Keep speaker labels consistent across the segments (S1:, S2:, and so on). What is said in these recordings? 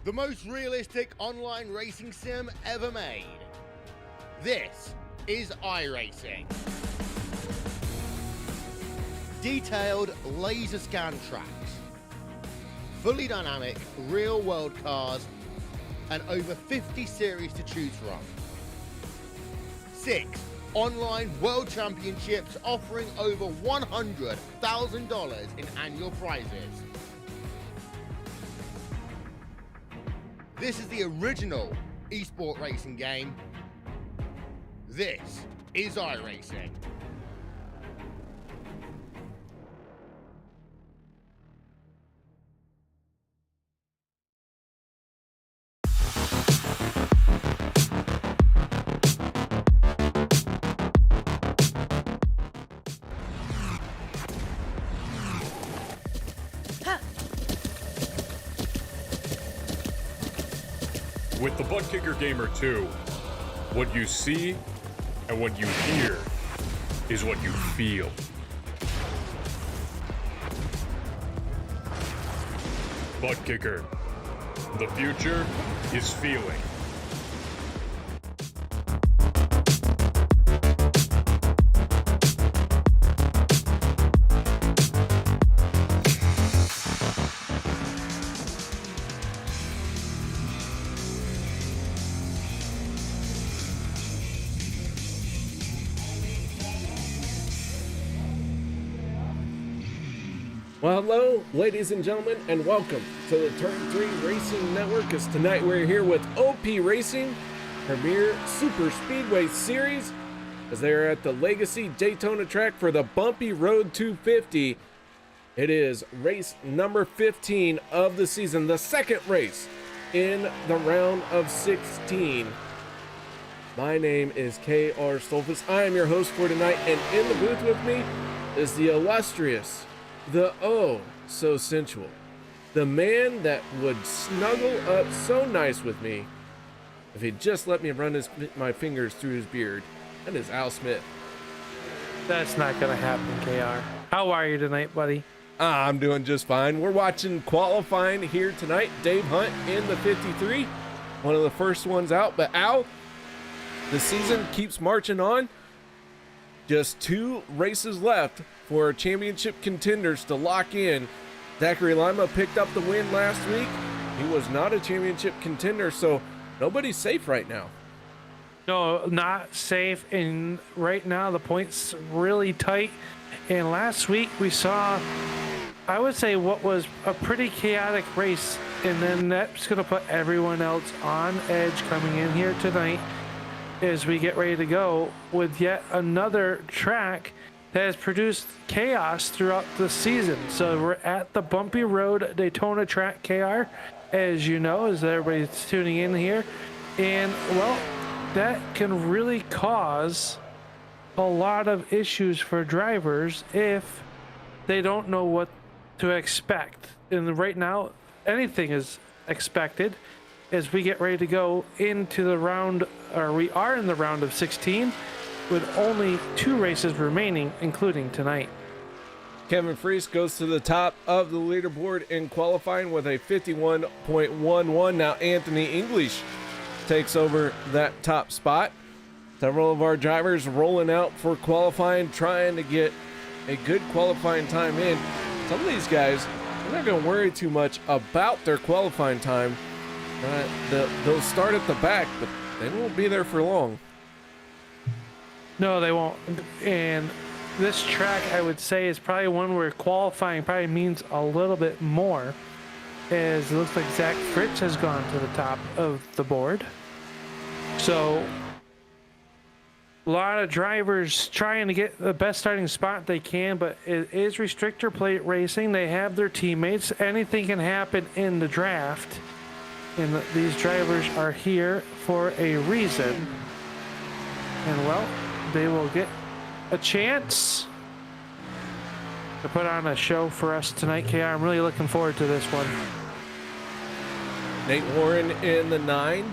S1: the most realistic online racing sim ever made. This is iRacing. Detailed laser scan tracks, fully dynamic real-world cars, and over 50 series to choose from. 6 online world championships offering over $100,000 in annual prizes. This is the original esport racing game. This is iRacing.
S2: With the Butt Kicker Gamer 2, what you see and what you hear is what you feel. Butt Kicker. The future is feeling.
S3: Well, hello, ladies and gentlemen, and welcome to the Turn 3 Racing Network, as tonight we're here with OP Racing, Premier Super Speedway Series, as they are at the Legacy Daytona track for the Bumpy Road 250. It is race number 15 of the season, the second race in the round of 16. My name is K.R. Stolfus. I am your host for tonight, and in the booth with me is the illustrious, the oh so sensual, the man that would snuggle up so nice with me if he'd just let me run my fingers through his beard. That is Al Smith.
S4: That's not gonna happen, KR. How are you tonight, buddy?
S3: I'm doing just fine. We're watching qualifying here tonight. Dave Hunt in the 53, one of the first ones out. But Al, the season keeps marching on. Just 2 races left for championship contenders to lock in. Zachary Lima picked up the win last week. He was not a championship contender, so nobody's safe right now.
S4: No, not safe. And right now the points really tight. And last week we saw, I would say, what was a pretty chaotic race. And then that's going to put everyone else on edge coming in here tonight as we get ready to go with yet another track that has produced chaos throughout the season. So we're at the Bumpy Road Daytona track, KR, as you know, as everybody's tuning in here. And, well, that can really cause a lot of issues for drivers if they don't know what to expect. And right now, anything is expected as we get ready to go into the round, or we are in the round of 16, with only 2 races remaining, including tonight.
S3: Kevin Freis goes to the top of the leaderboard in qualifying with a 51.11. Now Anthony English takes over that top spot. Several of our drivers rolling out for qualifying, trying to get a good qualifying time in. Some of these guys, they're not going to worry too much about their qualifying time. They'll start at the back, but they won't be there for long.
S4: No, they won't. And this track, I would say, is probably one where qualifying probably means a little bit more, as it looks like Zach Fritz has gone to the top of the board. So a lot of drivers trying to get the best starting spot they can, but it is restrictor plate racing. They have their teammates. Anything can happen in the draft, and these drivers are here for a reason. And, well, they will get a chance to put on a show for us tonight, KR. I'm really looking forward to this one.
S3: Nate Warren in the 9,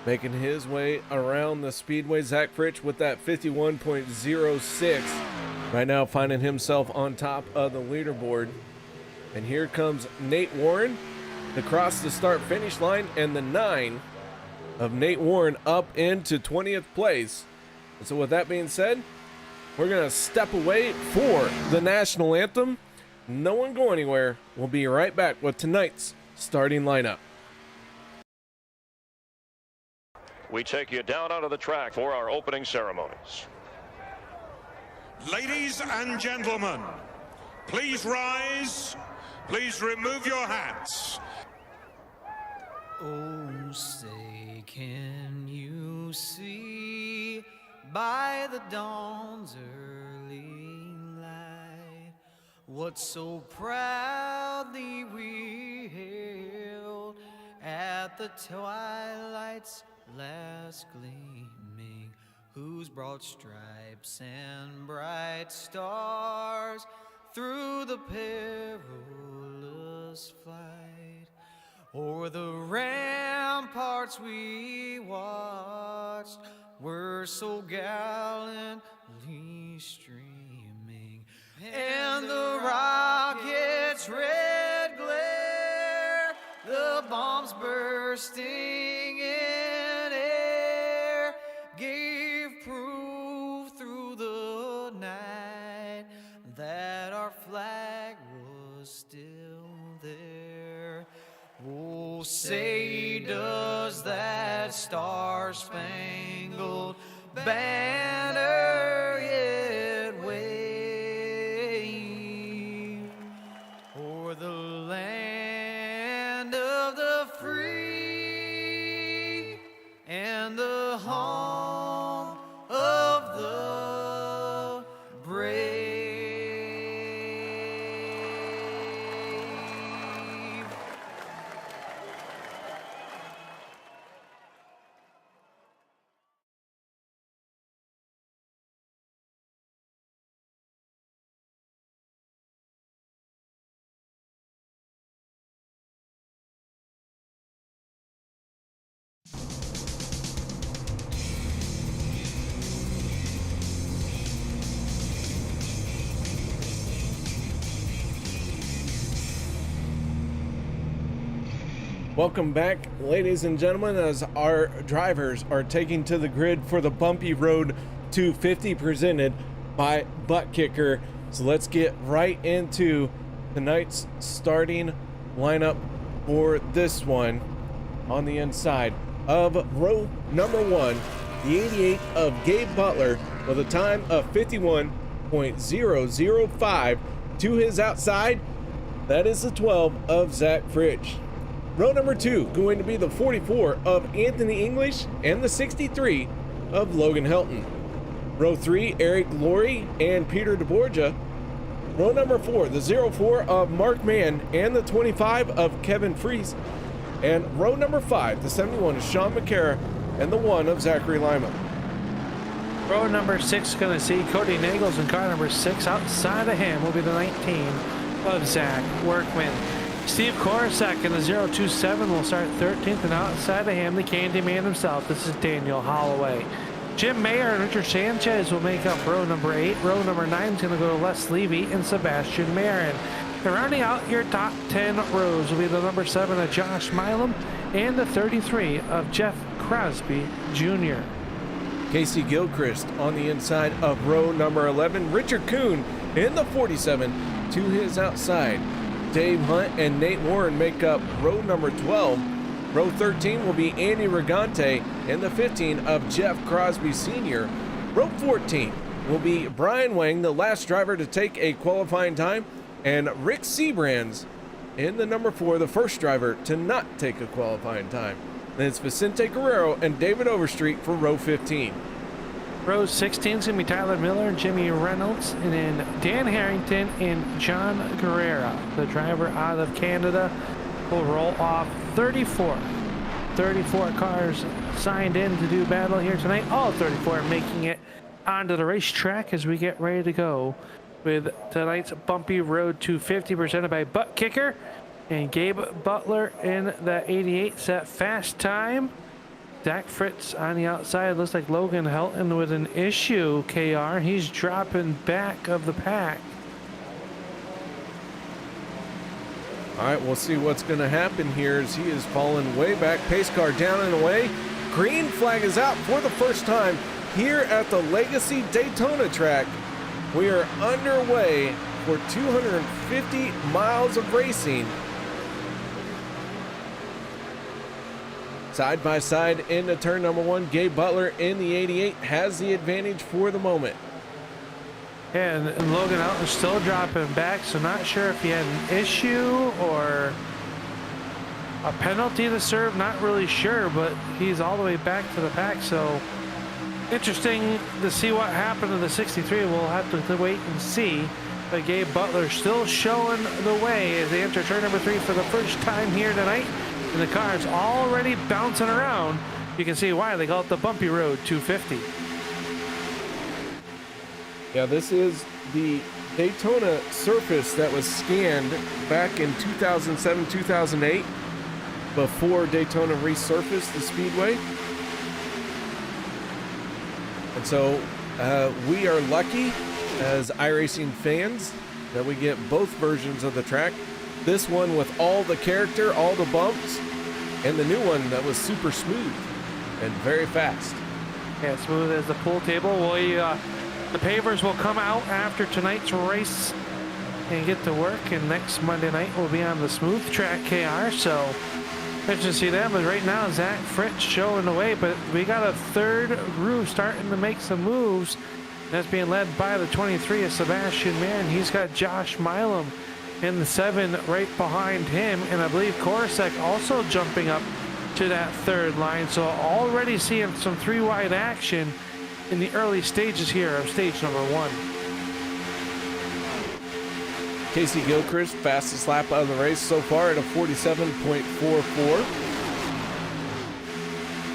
S3: making his way around the speedway. Zach Fritz with that 51.06. Right now finding himself on top of the leaderboard. And here comes Nate Warren to cross the start-finish line, and the 9 of Nate Warren up into 20th place. And so with that being said, we're going to step away for the national anthem. No one go anywhere. We'll be right back with tonight's starting lineup.
S5: We take you down onto the track for our opening ceremonies.
S6: Ladies and gentlemen, please rise. Please remove your hats.
S7: Oh, say, can you see by the dawn's early light what so proudly we hailed at the twilight's last gleaming, whose broad stripes and bright stars through the perilous flight o'er the ramparts we watched were so gallantly streaming, and the rocket's red glare, the bombs bursting in air, gave proof through the night that our flag was still there. Oh, say, does that star-spangled banner yet wave o'er the land of the free and the home of the brave?
S3: Welcome back, ladies and gentlemen, as our drivers are taking to the grid for the Bumpy Road 250 presented by Butt Kicker. So let's get right into tonight's starting lineup for this one. On the inside of row number 1, the 88 of Gabe Butler with a time of 51.005. To his outside, that is the 12 of Zach Freis. Row number 2 going to be the 44 of Anthony English and the 63 of Logan Helton. Row 3, Eric Laurie and Peter deBorja. Row number 4, the 04 of Mark Mann and the 25 of Kevin Freis. And row number 5, the 71 of Sean McCara and the 1 of Zachary Lima.
S4: Row number 6 is going to see Kody Neagles, and car number 6 outside of him will be the 19 of Zach Workman. Steve Korosek in the 027 will start 13th, and outside of him, the Candyman himself. This is Daniel Holloway. Jim Maier and Richard Sanchez will make up row number 8. Row number 9 is going to go to Les Levy and Sebastian Marin. And rounding out your top 10 rows will be the number 7 of Josh Milam and the 33 of Jeff Crosby Jr.
S3: Casey Gilchrist on the inside of row number 11. Richard Kuhn in the 47 to his outside. Dave Hunt and Nate Warren make up row number 12. Row 13 will be Andy Regante and the 15 of Jeff Crosby Sr. Row 14 will be Bryan Wang, the last driver to take a qualifying time, and Rick Siebrands in the number 4, the first driver to not take a qualifying time. Then it's Vicente Guerrero and David Overstreet for row 15.
S4: Row 16 is going to be Tyler Miller and Jimmy Reynolds, and then Dan Harrington and John Guerrera. The driver out of Canada will roll off 34. 34 cars signed in to do battle here tonight. All 34 making it onto the racetrack as we get ready to go with tonight's Bumpy Road 250 presented by Butt Kicker. And Gabe Butler in the 88 set fast time. Zach Freis on the outside. Looks like Logan Helton with an issue, KR. He's dropping back of the pack.
S3: All right, we'll see what's going to happen here as he is falling way back. Pace car down and away. Green flag is out for the first time here at the Legacy Daytona track. We are underway for 250 miles of racing. Side by side into turn number 1. Gabe Butler in the 88 has the advantage for the moment.
S4: Yeah, and Logan Helton still dropping back, so not sure if he had an issue or a penalty to serve, not really sure, but he's all the way back to the pack, so interesting to see what happened to the 63. We'll have to wait and see, but Gabe Butler still showing the way as they enter turn number 3 for the first time here tonight, and the car's already bouncing around. You can see why they call it the Bumpy Road 250.
S3: Yeah, this is the Daytona surface that was scanned back in 2007, 2008, before Daytona resurfaced the speedway. And so we are lucky as iRacing fans that we get both versions of the track. This one with all the character, all the bumps, and the new one that was super smooth and very fast.
S4: Yeah, smooth as the pool table. Well, the pavers will come out after tonight's race and get to work, and next Monday night we'll be on the smooth track KR, so interesting to see them. But right now Zach Fritz showing the way, but we got a third group starting to make some moves. That's being led by the 23 of Sebastian Marin. He's got Josh Milam in the 7 right behind him, and I believe Korosek also jumping up to that third line, so already seeing some 3-wide action in the early stages here of stage number 1.
S3: Casey Gilchrist, fastest lap of the race so far at a 47.44.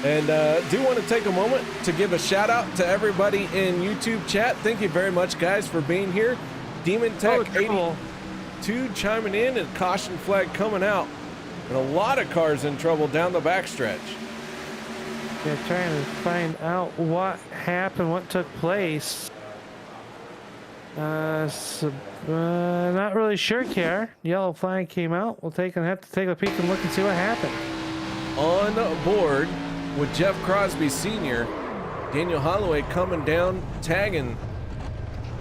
S3: And do want to take a moment to give a shout out to everybody in YouTube chat. Thank you very much, guys, for being here. Demon Tech 82 chiming in, and caution flag coming out. And a lot of cars in trouble down the backstretch.
S4: They're trying to find out what happened, what took place. Not really sure, Kier. Yellow flag came out. We'll have to take a peek and look and see what happened.
S3: On board with Jeff Crosby Sr., Daniel Holloway coming down, tagging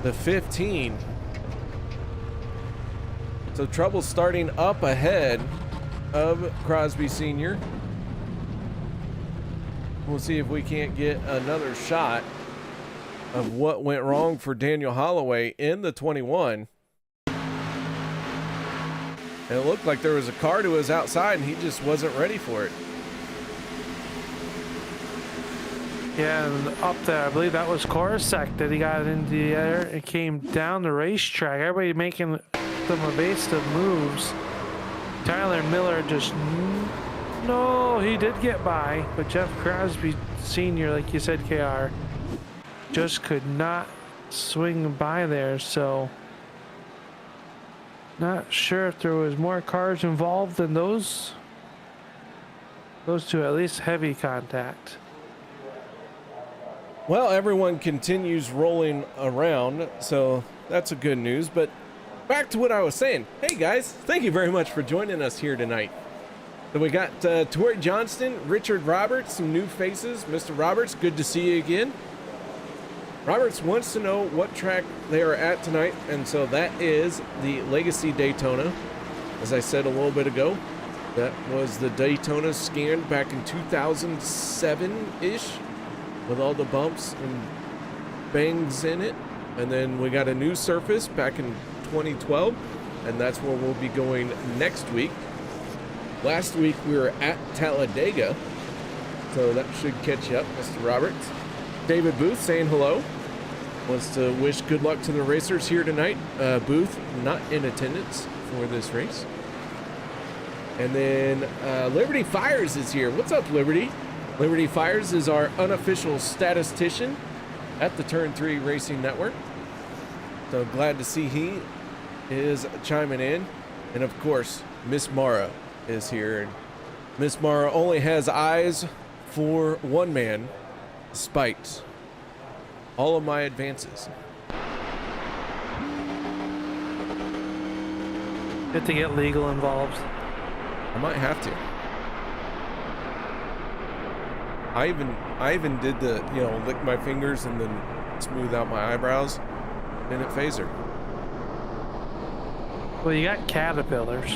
S3: the 15. So trouble starting up ahead of Crosby Sr. We'll see if we can't get another shot of what went wrong for Daniel Holloway in the 21. And it looked like there was a car to his outside and he just wasn't ready for it.
S4: Yeah, and up there, I believe that was Korosek that he got into the air. It came down the racetrack. Everybody making some evasive moves. Tyler Miller just... No, he did get by, but Jeff Crosby Sr., like you said, KR, just could not swing by there, so not sure if there was more cars involved than those two, at least heavy contact.
S3: Well, everyone continues rolling around, so that's a good news, but back to what I was saying. Hey guys, thank you very much for joining us here tonight. So we got Tori Johnston, Richard Roberts, some new faces. Mr. Roberts, good to see you again. Roberts wants to know what track they are at tonight, and so that is the Legacy Daytona. As I said a little bit ago, that was the Daytona scanned back in 2007-ish with all the bumps and bangs in it. And then we got a new surface back in 2012, and that's where we'll be going next week. Last week we were at Talladega, so that should catch you up, Mr. Roberts. David Booth saying hello. Wants to wish good luck to the racers here tonight. Booth not in attendance for this race. And then Liberty Fires is here. What's up, Liberty? Liberty Fires is our unofficial statistician at the Turn 3 Racing Network. So glad to see he is chiming in. And of course, Miss Mara is here. And Miss Mara only has eyes for one man, despite all of my advances.
S4: Have to get legal involved.
S3: I might have to. I even did the, you know, lick my fingers and then smooth out my eyebrows. Didn't phase her.
S4: Well, you got caterpillars.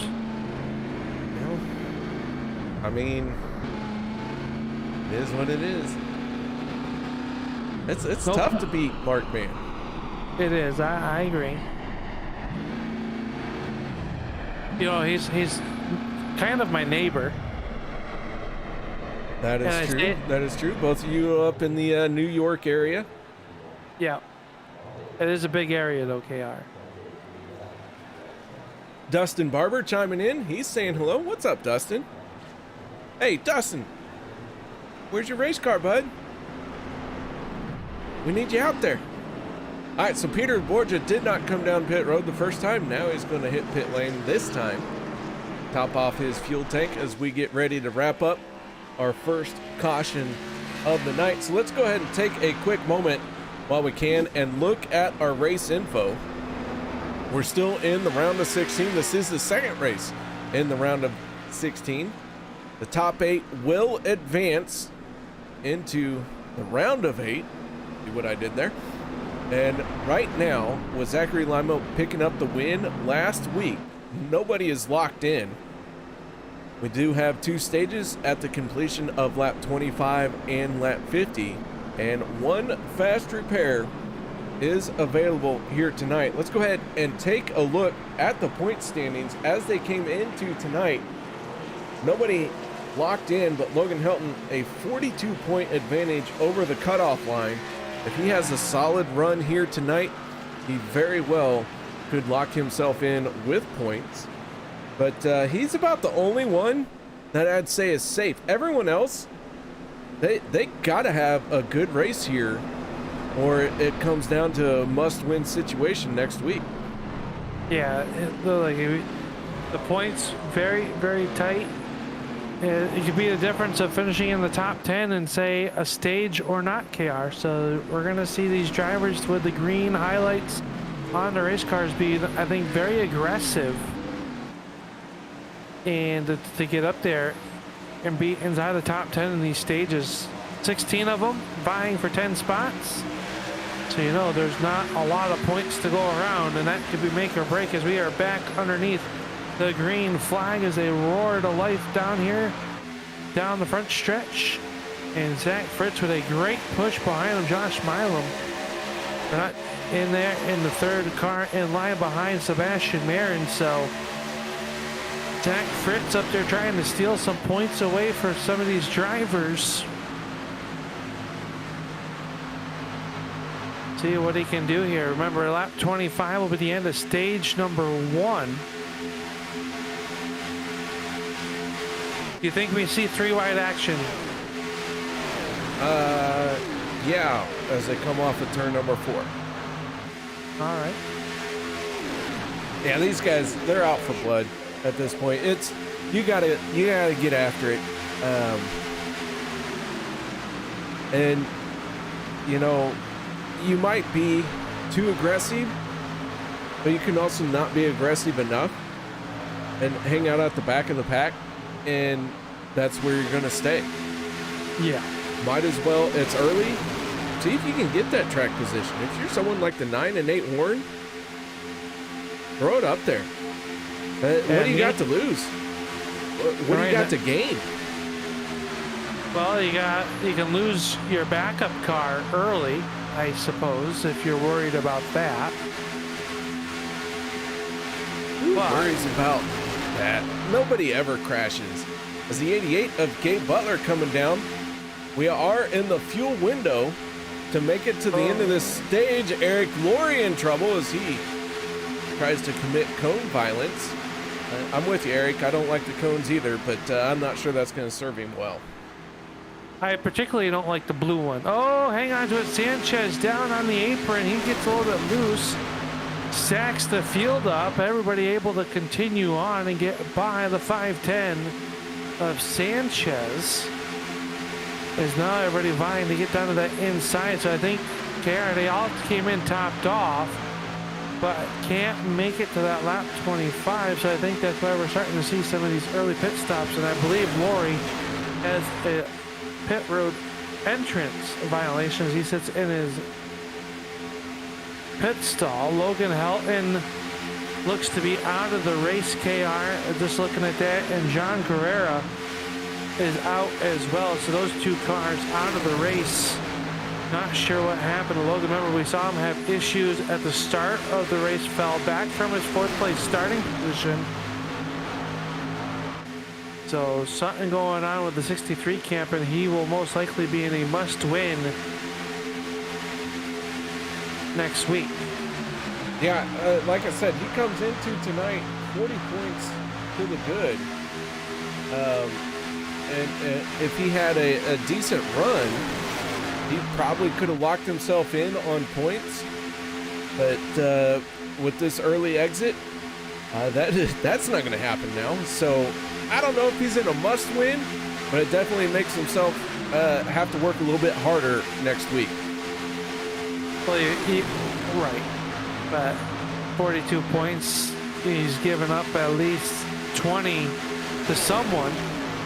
S3: Well, I mean, it is what it is. It's
S4: Nope.
S3: tough to beat Workman.
S4: It is. I agree. You know, he's kind of my neighbor.
S3: That
S4: And I
S3: is true.
S4: say-
S3: That is true. Both of you up in the New York area.
S4: Yeah. It is a big area though, KR.
S3: Dustin Barber chiming in. He's saying hello. What's up, Dustin? Hey, Dustin. Where's your race car, bud? We need you out there. All right, so Peter deBorja did not come down pit road the first time. Now he's going to hit pit lane this time. Top off his fuel tank as we get ready to wrap up our first caution of the night. So let's go ahead and take a quick moment while we can and look at our race info. We're still in the round of 16. This is the second race in the round of 16. The top 8 will advance into the round of 8. See what I did there? And right now, with Zachary Lima picking up the win last week, nobody is locked in. We do have 2 stages at the completion of lap 25 and lap 50, and 1 fast repair is available here tonight. Let's go ahead and take a look at the point standings as they came into tonight. Nobody locked in, but Logan Helton a 42-point advantage over the cutoff line. If he has a solid run here tonight, he very well could lock himself in with points. But he's about the only one that I'd say is safe. Everyone else, they gotta have a good race here, or it comes down to a must-win situation next week.
S4: Yeah, the points very, very tight. It could be the difference of finishing in the top 10 and say a stage or not, KR. So we're going to see these drivers with the green highlights on the race cars be, I think, very aggressive. And to get up there and be inside the top 10 in these stages, 16 of them vying for 10 spots. So, you know, there's not a lot of points to go around, and that could be make or break as we are back underneath the green flag as they roar to life down here, down the front stretch. And Zach Fritz with a great push behind him. Josh Milam, they're not in there in the third car in line behind Sebastian Marin. So Zach Fritz up there trying to steal some points away for some of these drivers. See what he can do here. Remember, lap 25 will be the end of stage number 1. Do you think we see 3-wide action?
S3: Yeah, as they come off of turn number 4.
S4: All right.
S3: Yeah, these guys, they're out for blood at this point. It's you gotta get after it. And you know, you might be too aggressive, but you can also not be aggressive enough and hang out at the back of the pack, and that's where you're gonna stay.
S4: Yeah.
S3: Might as well, it's early. See if you can get that track position. If you're someone like the 9 and 8 Warren, throw it up there. What do you got to lose? What do you got to gain?
S4: Well, you can lose your backup car early, I suppose, if you're worried about that.
S3: Who
S4: But-
S3: worries about that? Nobody ever crashes. As the 88 of Gabe Butler coming down, we are in the fuel window to make it to the end of this stage. Eric Laurie in trouble as he tries to commit cone violence. I'm with you, Eric. I don't like the cones either, but I'm not sure that's going to serve him well.
S4: I particularly don't like the blue one. Oh, hang on to it. Sanchez down on the apron. He gets a little bit loose. Sacks the field up. Everybody able to continue on and get by the 510 of Sanchez. As now everybody vying to get down to the inside. So I think, KR, they all came in topped off. but can't make it to that lap 25. So I think that's why we're starting to see some of these early pit stops. And I believe Lori has a pit road entrance violation as he sits in his pit stall. Logan Helton looks to be out of the race, KR, just looking at that, and John Guerrera is out as well. So those two cars out of the race. Not sure what happened to Logan. Remember, we saw him have issues at the start of the race, fell back from his 4th place starting position. So something going on with the 63 camp, and he will most likely be in a must-win next week.
S3: Yeah, like I said, he comes into tonight 40 points to the good. And if he had a decent run, he probably could have locked himself in on points. But with this early exit, that's not going to happen now. So I don't know if he's in a must-win, but it definitely makes himself have to work a little bit harder next week.
S4: Well, right. But 42 points, he's given up at least 20 to someone.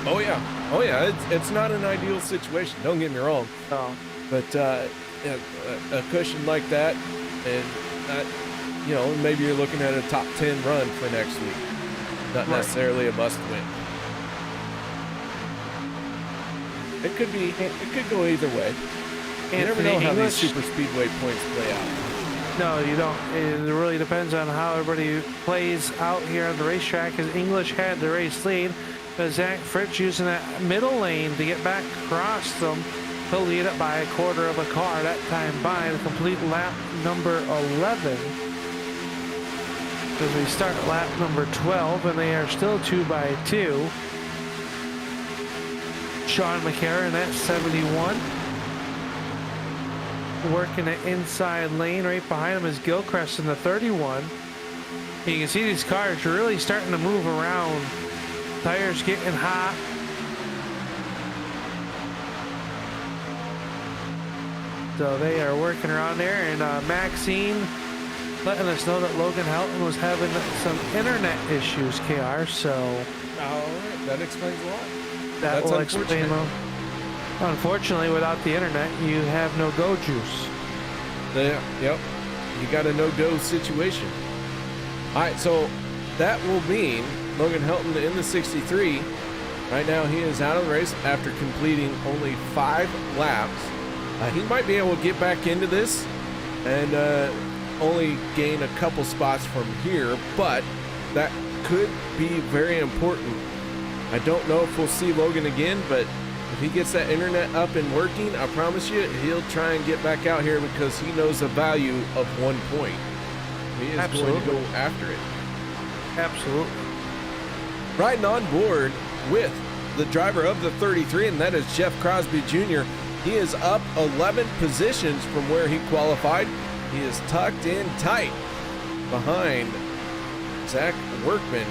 S3: Oh yeah, it's not an ideal situation, don't get me wrong.
S4: Oh.
S3: But a cushion like that, and maybe you're looking at a top 10 run for next week, not necessarily a must-win. It could go either way. You never know how these super speedway points play out.
S4: No, you don't. It really depends on how everybody plays out here on the racetrack. As English had the race lead, but Zach Fritz using that middle lane to get back across them. He'll lead it by a quarter of a car that time by the complete lap number 11. Because we start lap number 12, and they are still 2 by 2. Sean McCarron at 71. Working the inside lane. Right behind him is Gilchrist in the 31. You can see these cars really starting to move around. Tires getting hot. So they are working around there, and Maxine letting us know that Logan Helton was having some internet issues, KR. So
S3: all right, that explains a lot.
S4: That will explain. Unfortunately, without the internet, you have no go juice.
S3: Yep. You got a no-go situation. All right, so that will mean Logan Helton in the 63. Right now, he is out of the race after completing only 5 laps. He might be able to get back into this and only gain a couple spots from here, but that could be very important. I don't know if we'll see Logan again, but if he gets that internet up and working, I promise you, he'll try and get back out here because he knows the value of 1 point. He is going to go after it.
S4: Absolutely.
S3: Riding on board with the driver of the 33, and that is Jeff Crosby Jr. He is up 11 positions from where he qualified. He is tucked in tight behind Zach Workman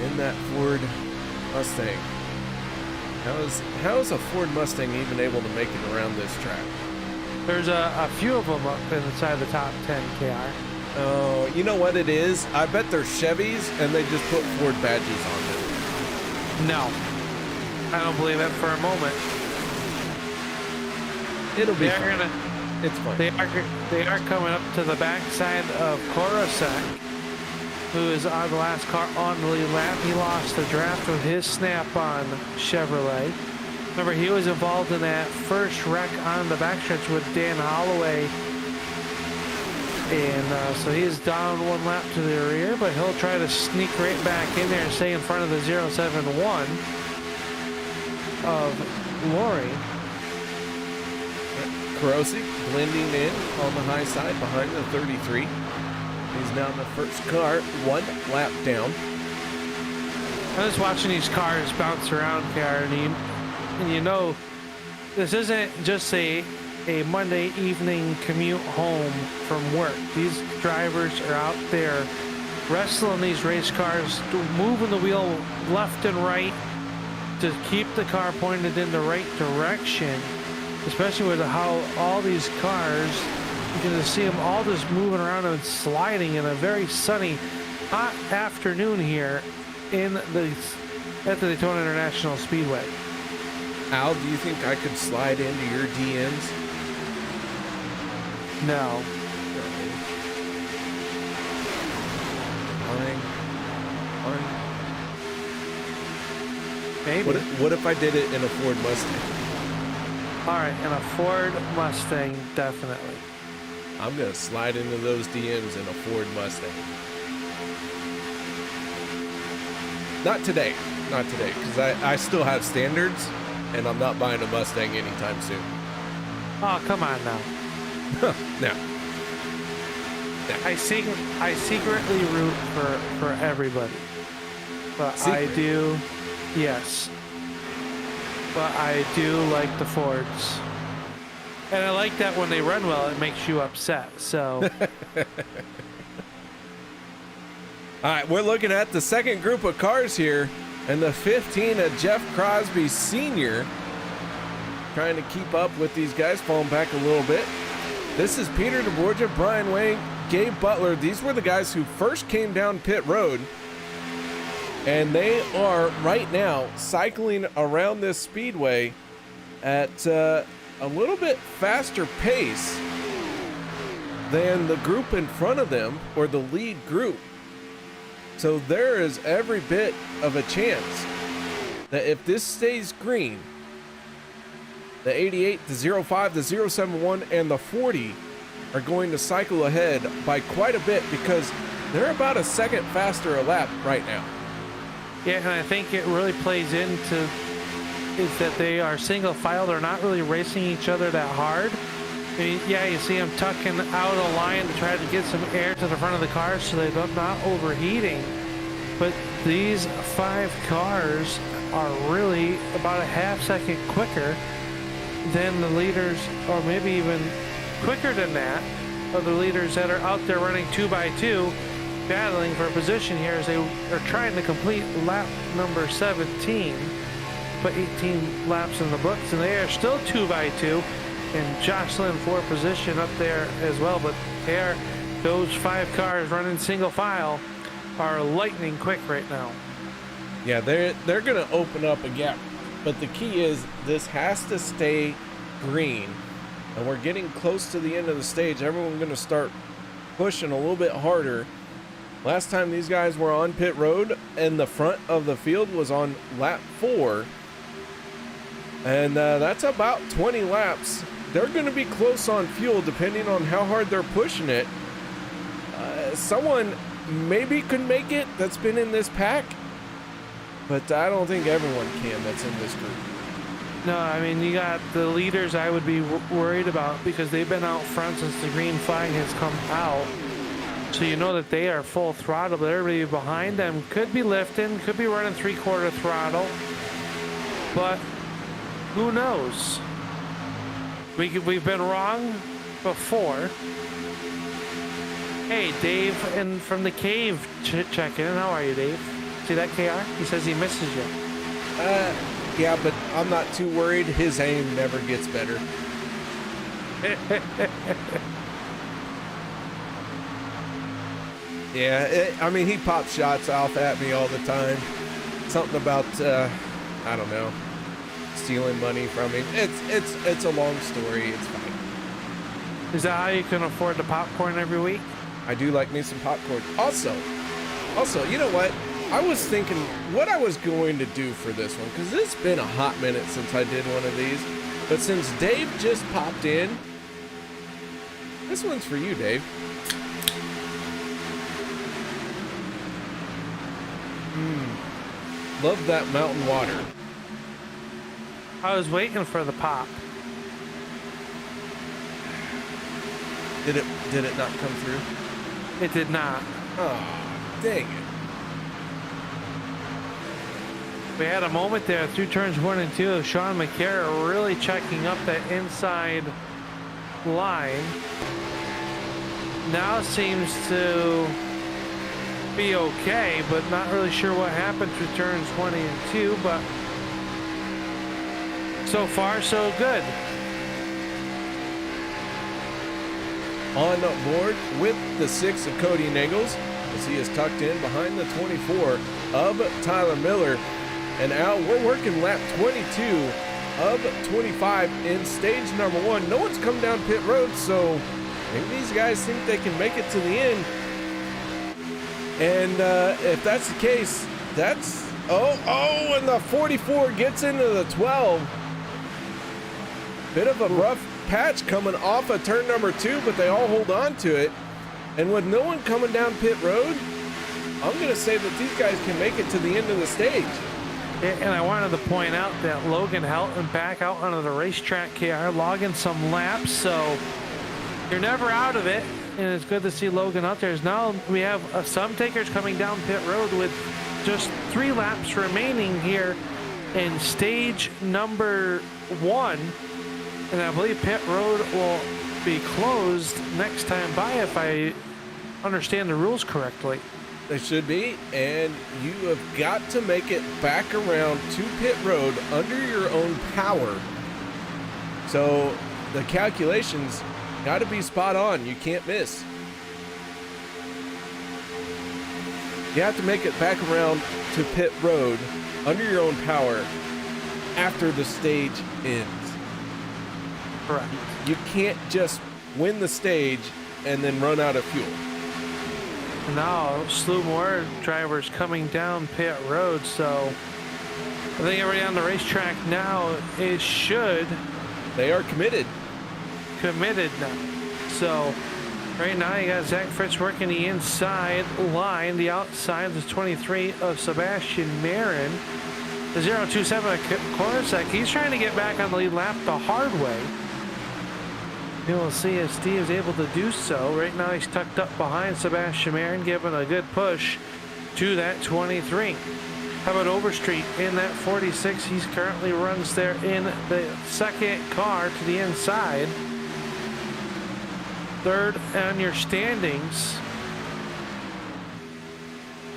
S3: in that Ford Mustang. How is a Ford Mustang even able to make it around this track?
S4: There's a few of them up inside the top 10, KR.
S3: Oh, you know what it is? I bet they're Chevys and they just put Ford badges on them.
S4: No, I don't believe that for a moment.
S3: It'll be fine. It's fine.
S4: They are coming up to the backside of Korosek, who is on the last car on the lead lap. He lost the draft with his Snap-on Chevrolet. Remember, he was involved in that first wreck on the backstretch with Dan Holloway. And so he is down 1 lap to the rear, but he'll try to sneak right back in there and stay in front of the 071 of Lori.
S3: Korosek blending in on the high side behind the 33. He's now in the first car, 1 lap down.
S4: I was watching these cars bounce around, Karen, and you know, this isn't just a Monday evening commute home from work. These drivers are out there wrestling these race cars, moving the wheel left and right to keep the car pointed in the right direction, especially with how all these cars You can just see them all just moving around and sliding in a very sunny, hot afternoon here at the Daytona International Speedway.
S3: Al, do you think I could slide into your DMs?
S4: No.
S3: Fine.
S4: Maybe.
S3: What if I did it in a Ford Mustang?
S4: All right, in a Ford Mustang, definitely.
S3: I'm gonna slide into those DMs in a Ford Mustang. Not today, because I still have standards, and I'm not buying a Mustang anytime soon.
S4: Oh, come on now.
S3: No.
S4: I secretly root for everybody, but I do, yes. But I do like the Fords, and I like that when they run well, it makes you upset. So.
S3: All right, we're looking at the second group of cars here, and the 15 of Jeff Crosby Sr. trying to keep up with these guys, falling back a little bit. This is Peter deBorja, Bryan Wang, Gabe Butler. These were the guys who first came down pit road, and they are right now cycling around this speedway at a little bit faster pace than the group in front of them, or the lead group. So there is every bit of a chance that if this stays green, the 88, the 05, the 071, and the 40 are going to cycle ahead by quite a bit, because they're about a second faster a lap right now.
S4: Yeah, and I think it really plays into is that they are single file. They're not really racing each other that hard. I mean, yeah, you see them tucking out a line to try to get some air to the front of the car so they're not overheating. But these 5 cars are really about a half-second quicker than the leaders, or maybe even quicker than that, of the leaders that are out there running 2x2, battling for a position here as they are trying to complete lap number 17, but 18 laps in the books, and they are still 2x2 and jostling for position up there as well. But those 5 cars running single file are lightning quick right now.
S3: Yeah, they're going to open up a gap, but the key is this has to stay green, and we're getting close to the end of the stage. Everyone's going to start pushing a little bit harder. Last time these guys were on pit road and the front of the field was on lap 4, and that's about 20 laps. They're going to be close on fuel depending on how hard they're pushing it. Someone maybe could make it that's been in this pack, but I don't think everyone can that's in this group.
S4: No, I mean, you got the leaders I would be worried about, because they've been out front since the green flag has come out. So you know that they are full throttle, but everybody behind them could be lifting, could be running 3/4 throttle, but who knows? We've been wrong before. Hey, Dave, and from the cave checking in. How are you, Dave? See that, KR? He says he misses you.
S3: Yeah, but I'm not too worried. His aim never gets better. Yeah, I mean, he pops shots off at me all the time. Something about, I don't know, stealing money from him. It's a long story. It's fine.
S4: Is that how you can afford the popcorn every week?
S3: I do like me some popcorn. Also, you know what? I was thinking what I was going to do for this one, because it's been a hot minute since I did one of these. But since Dave just popped in, this one's for you, Dave. Love that mountain water.
S4: I was waiting for the pop.
S3: Did it not come through?
S4: It did not.
S3: Oh, dang it.
S4: We had a moment there through turns 1 and 2 of Sean McCarra really checking up that inside line. Now seems to be okay, but not really sure what happened through turns 1 and 2, but so far so good.
S3: on board with the 6 of Kody Neagles, as he is tucked in behind the 24 of Tyler Miller. And now we're working lap 22 of 25 in stage number 1. No one's come down pit road, so maybe these guys think they can make it to the end. And if that's the case, that's, and the 44 gets into the 12. Bit of a rough patch coming off of turn number 2, but they all hold on to it. And with no one coming down pit road, I'm going to say that these guys can make it to the end of the stage.
S4: And I wanted to point out that Logan Helton back out onto the racetrack here, logging some laps, so you're never out of it. And it's good to see Logan out there. Now we have some takers coming down pit road with just 3 laps remaining here in stage number 1. And I believe pit road will be closed next time by, if I understand the rules correctly.
S3: They should be, and you have got to make it back around to pit road under your own power. So the calculations got to be spot on. You can't miss. You have to make it back around to pit road under your own power after the stage ends.
S4: Correct.
S3: You can't just win the stage and then run out of fuel.
S4: Now, slew more drivers coming down pit road, so I think everybody on the racetrack now is
S3: They are committed
S4: now. So right now you got Zach Fritz working the inside line, the outside is 23 of Sebastian Marin. The 027 Korsek, he's trying to get back on the lead lap the hard way. You will see if Steve is able to do so. Right now he's tucked up behind Sebastian Marin, giving a good push to that 23. How about Overstreet in that 46? He currently runs there in the second car to the inside. Third on your standings.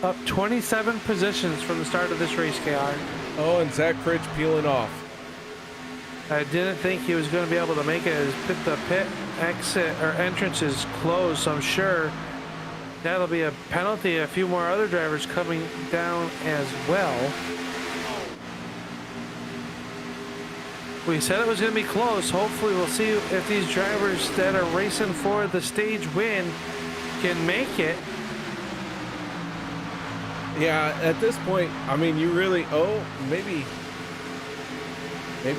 S4: Up 27 positions from the start of this race, KR.
S3: Oh, and Zach Fritz peeling off.
S4: I didn't think he was going to be able to make it as the pit exit or entrance is closed, so I'm sure that'll be a penalty. A few more other drivers coming down as well. We said it was going to be close. Hopefully we'll see if these drivers that are racing for the stage win can make it.
S3: Yeah, at this point, I mean, you really, maybe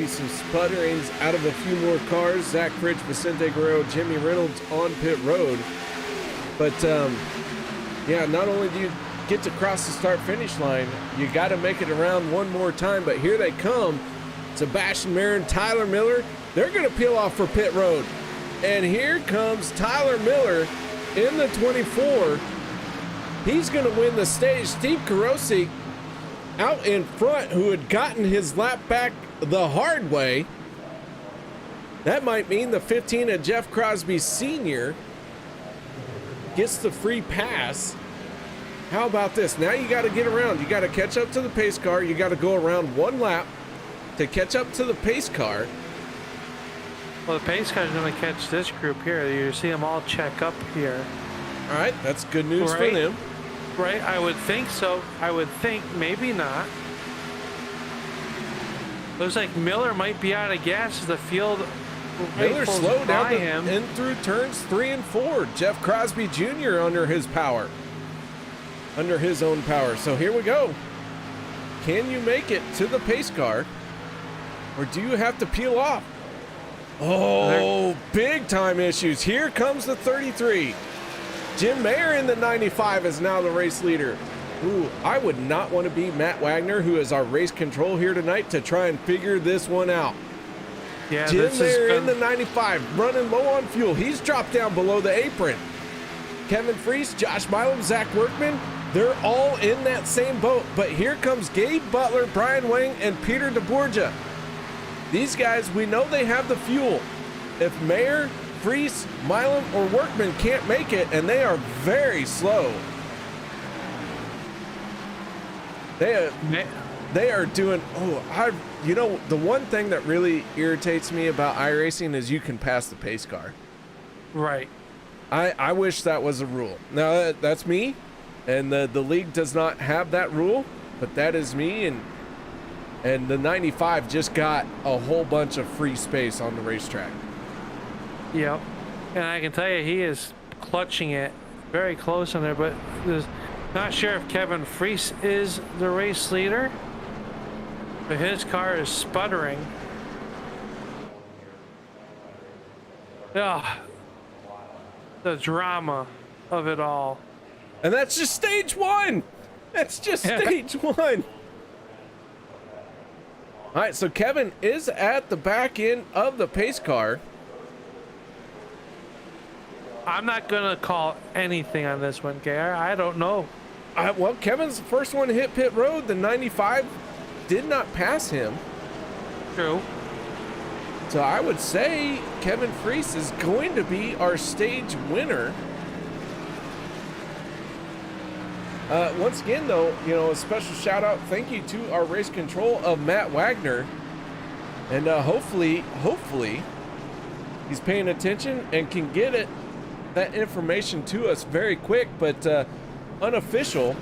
S3: some sputterings out of a few more cars. Zach Fritz, Vicente Guerrero, Jimmy Reynolds on pit road. But, yeah, not only do you get to cross the start-finish line, you got to make it around one more time. But here they come. Sebastian Marin, Tyler Miller. They're going to peel off for pit road. And here comes Tyler Miller in the 24. He's going to win the stage. Steve Carosi out in front, who had gotten his lap back the hard way. That might mean the 15 of Jeff Crosby Sr. gets the free pass. How about this? Now you got to get around. You got to catch up to the pace car. You got to go around one lap to catch up to the pace car.
S4: Well, the pace car is going to catch this group here. You see them all check up here.
S3: All right, that's good news for them.
S4: Right, I would think so. I would think, maybe not. Looks like Miller might be out of gas as the field.
S3: Miller slowed down in through turns 3 and 4. Jeff Crosby Jr. under his power. Under his own power. So here we go. Can you make it to the pace car? Or do you have to peel off? Oh, big time issues. Here comes the 33. Jim Maier in the 95 is now the race leader. Ooh, I would not want to be Matt Wagner, who is our race control here tonight, to try and figure this one out.
S4: Yeah,
S3: Jim Maier in the 95, running low on fuel. He's dropped down below the apron. Kevin Freis, Josh Milam, Zach Workman, they're all in that same boat. But here comes Gabe Butler, Bryan Wang, and Peter deBorja. These guys, we know they have the fuel. If Maier, Freis, Milam, or Workman can't make it, and they are very slow. They are doing, the one thing that really irritates me about iRacing is you can pass the pace car.
S4: Right.
S3: I wish that was a rule. Now that's me, and the league does not have that rule, but that is me, and the 95 just got a whole bunch of free space on the racetrack.
S4: Yep. And I can tell you, he is clutching it very close on there, but not sure if Kevin Freis is the race leader, but his car is sputtering. Oh, the drama of it all.
S3: And that's just stage one. That's just stage one. All right, so Kevin is at the back end of the pace car.
S4: I'm not going to call anything on this one, KR. I don't know.
S3: Well, Kevin's the first one to hit pit road. The 95 did not pass him.
S4: True.
S3: So I would say Kevin Freis is going to be our stage winner. Once again, though, a special shout out, thank you to our race control of Matt Wagner. And hopefully he's paying attention and can get that information to us very quick. But unofficial,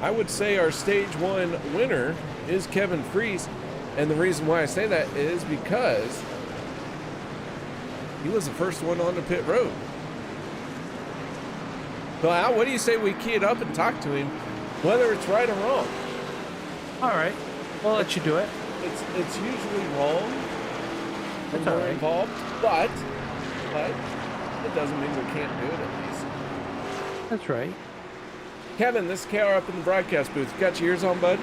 S3: I would say our stage one winner is Kevin Freis. And the reason why I say that is because he was the first one on the pit road. So Al, what do you say we key it up and talk to him, whether it's right or wrong?
S4: All right, we'll let you do it.
S3: It's usually wrong.
S4: It's all right.
S3: Involved, but it doesn't mean we can't do it at least.
S4: That's right.
S3: Kevin, this is KR up in the broadcast booth. Got your ears on, bud?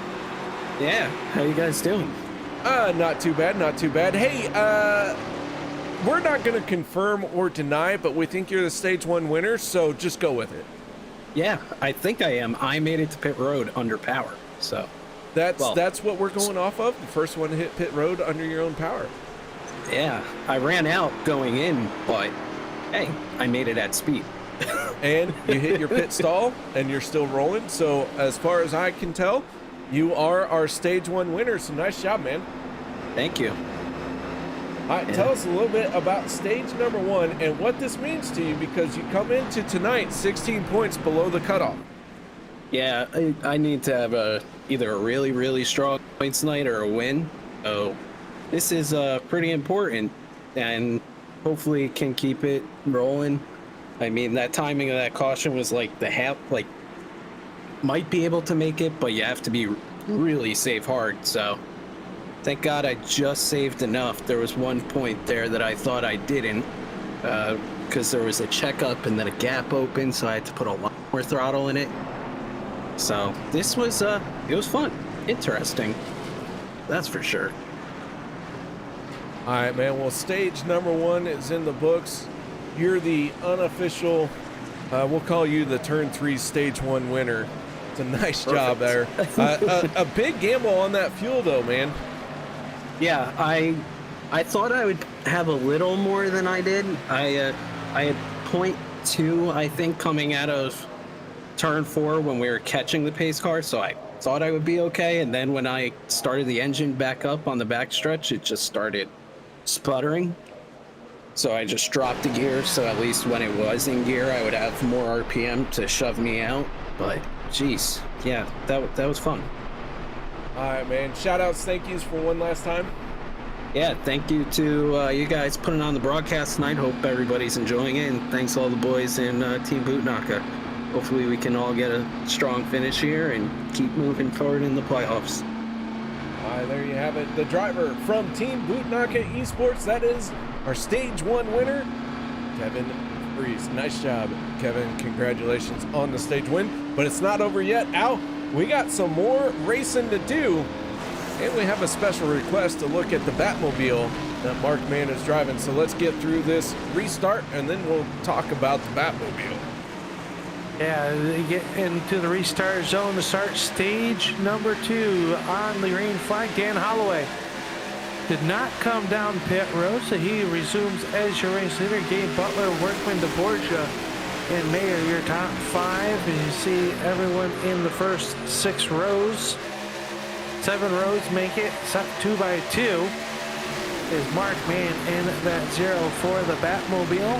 S8: Yeah. How you guys doing?
S3: Not too bad, not too bad. Hey, we're not going to confirm or deny, but we think you're the stage one winner, so just go with it.
S8: Yeah, I think I am. I made it to pit road under power, so.
S3: That's what we're going off of. The first one to hit pit road under your own power.
S8: Yeah, I ran out going in, but hey, I made it at speed.
S3: And you hit your pit stall, and you're still rolling. So as far as I can tell, you are our stage one winner. So nice job, man.
S8: Thank you.
S3: All right, tell us a little bit about stage number one and what this means to you, because you come into tonight 16 points below the cutoff.
S8: Yeah, I need to have either a really, really strong points night or a win. So this is pretty important, and hopefully can keep it rolling. I mean, that timing of that caution was like the half, like might be able to make it, but you have to be really safe hard. So thank God I just saved enough. There was one point there that I thought I didn't, because there was a checkup and then a gap open, so I had to put a lot more throttle in it. So this was it was fun, interesting, that's for sure.
S3: All right, man. Well, stage number one is in the books. You're the unofficial, we'll call you the turn 3 stage one winner. It's a nice job there. A big gamble on that fuel though, man.
S8: Yeah, I thought I would have a little more than I did. I had 0.2, I think, coming out of turn 4 when we were catching the pace car, so I thought I would be okay. And then when I started the engine back up on the backstretch, it just started sputtering. So I just dropped the gear, so at least when it was in gear, I would have more RPM to shove me out. But geez, yeah, that was fun.
S3: All right, man. Shout outs, thank yous for one last time.
S8: Yeah, thank you to you guys putting on the broadcast tonight. Hope everybody's enjoying it, and thanks all the boys in Team Bootnaka. Hopefully we can all get a strong finish here and keep moving forward in the playoffs.
S3: All right, there you have it. The driver from Team Bootnaka Esports, that is our stage one winner, Kevin Freis. Nice job, Kevin. Congratulations on the stage win. But it's not over yet. Al, we got some more racing to do, and we have a special request to look at the Batmobile that Mark Mann is driving. So let's get through this restart, and then we'll talk about the Batmobile.
S4: Yeah, they get into the restart zone to start stage number 2 on the green flag. Dan Holloway did not come down pit road, so he resumes as your race leader. Gabe Butler, Workman, deBorja, and Maier, your top 5. And you see everyone in the first 6 rows. 7 rows make it. 2 by 2 is Mark Mann in that 0 for the Batmobile.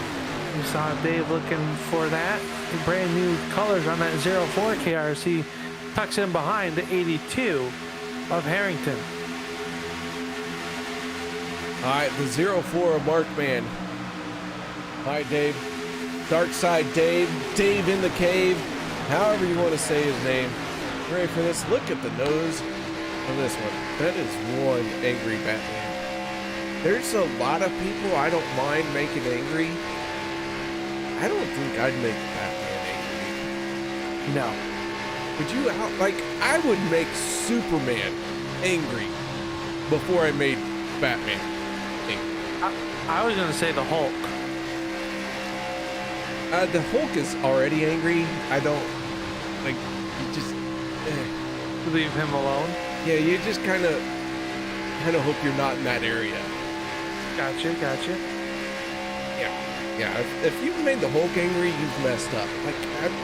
S4: We saw Dave looking for that. Brand new colors on that 04 KRC. Tucks in behind the 82 of Harrington.
S3: All right, the 04 of Workman. All right, Dave. Dark Side Dave. Dave in the cave. However you want to say his name. Ready for this? Look at the nose of this one. That is one angry Batman. There's a lot of people I don't mind making angry. I don't think I'd make Batman angry.
S4: No.
S3: Would you I would make Superman angry before I made Batman angry.
S4: I was gonna say the Hulk.
S3: The Hulk is already angry. I don't like. You just
S4: Leave him alone.
S3: yeah. You just kind of hope you're not in that area.
S4: Gotcha.
S3: Yeah. If you've made the Hulk angry, you've messed up. Like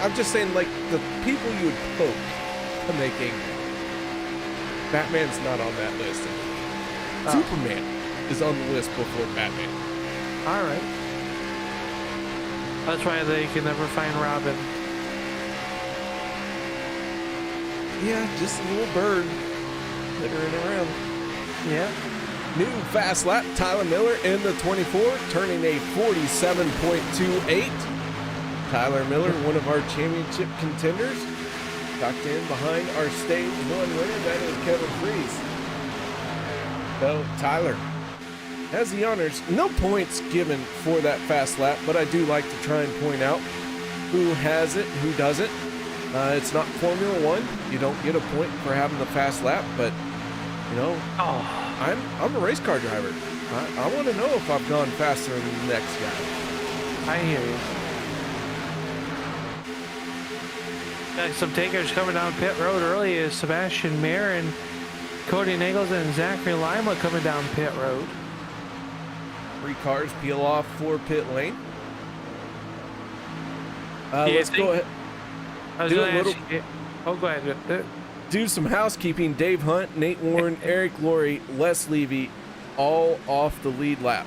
S3: I'm just saying, like the people you would poke to make angry. Batman's not on that list. Superman is on the list before Batman.
S4: All right. That's why they can never find Robin.
S3: Yeah, just a little bird littering around.
S4: Yeah.
S3: New fast lap, Tyler Miller in the 24, turning a 47.28. Tyler Miller, one of our championship contenders, tucked in behind our stage one winner, that is Kevin Freis. So Tyler has the honors. No points given for that fast lap, but I do like to try and point out who has it, who doesn't. It's not Formula One. You don't get a point for having the fast lap, but you know, I'm a race car driver. I want to know if I've gone faster than the next guy.
S4: I hear you. Got some takers coming down pit road early is Sebastian Marin, Kody Neagles, and Zachary Lima coming down pit road.
S3: 3 cars peel off for pit lane.
S4: Let's
S3: go ahead.
S4: I was going to ask you. Oh, go ahead.
S3: Do some housekeeping. Dave Hunt, Nate Warren, Eric Laurie, Les Levy, all off the lead lap.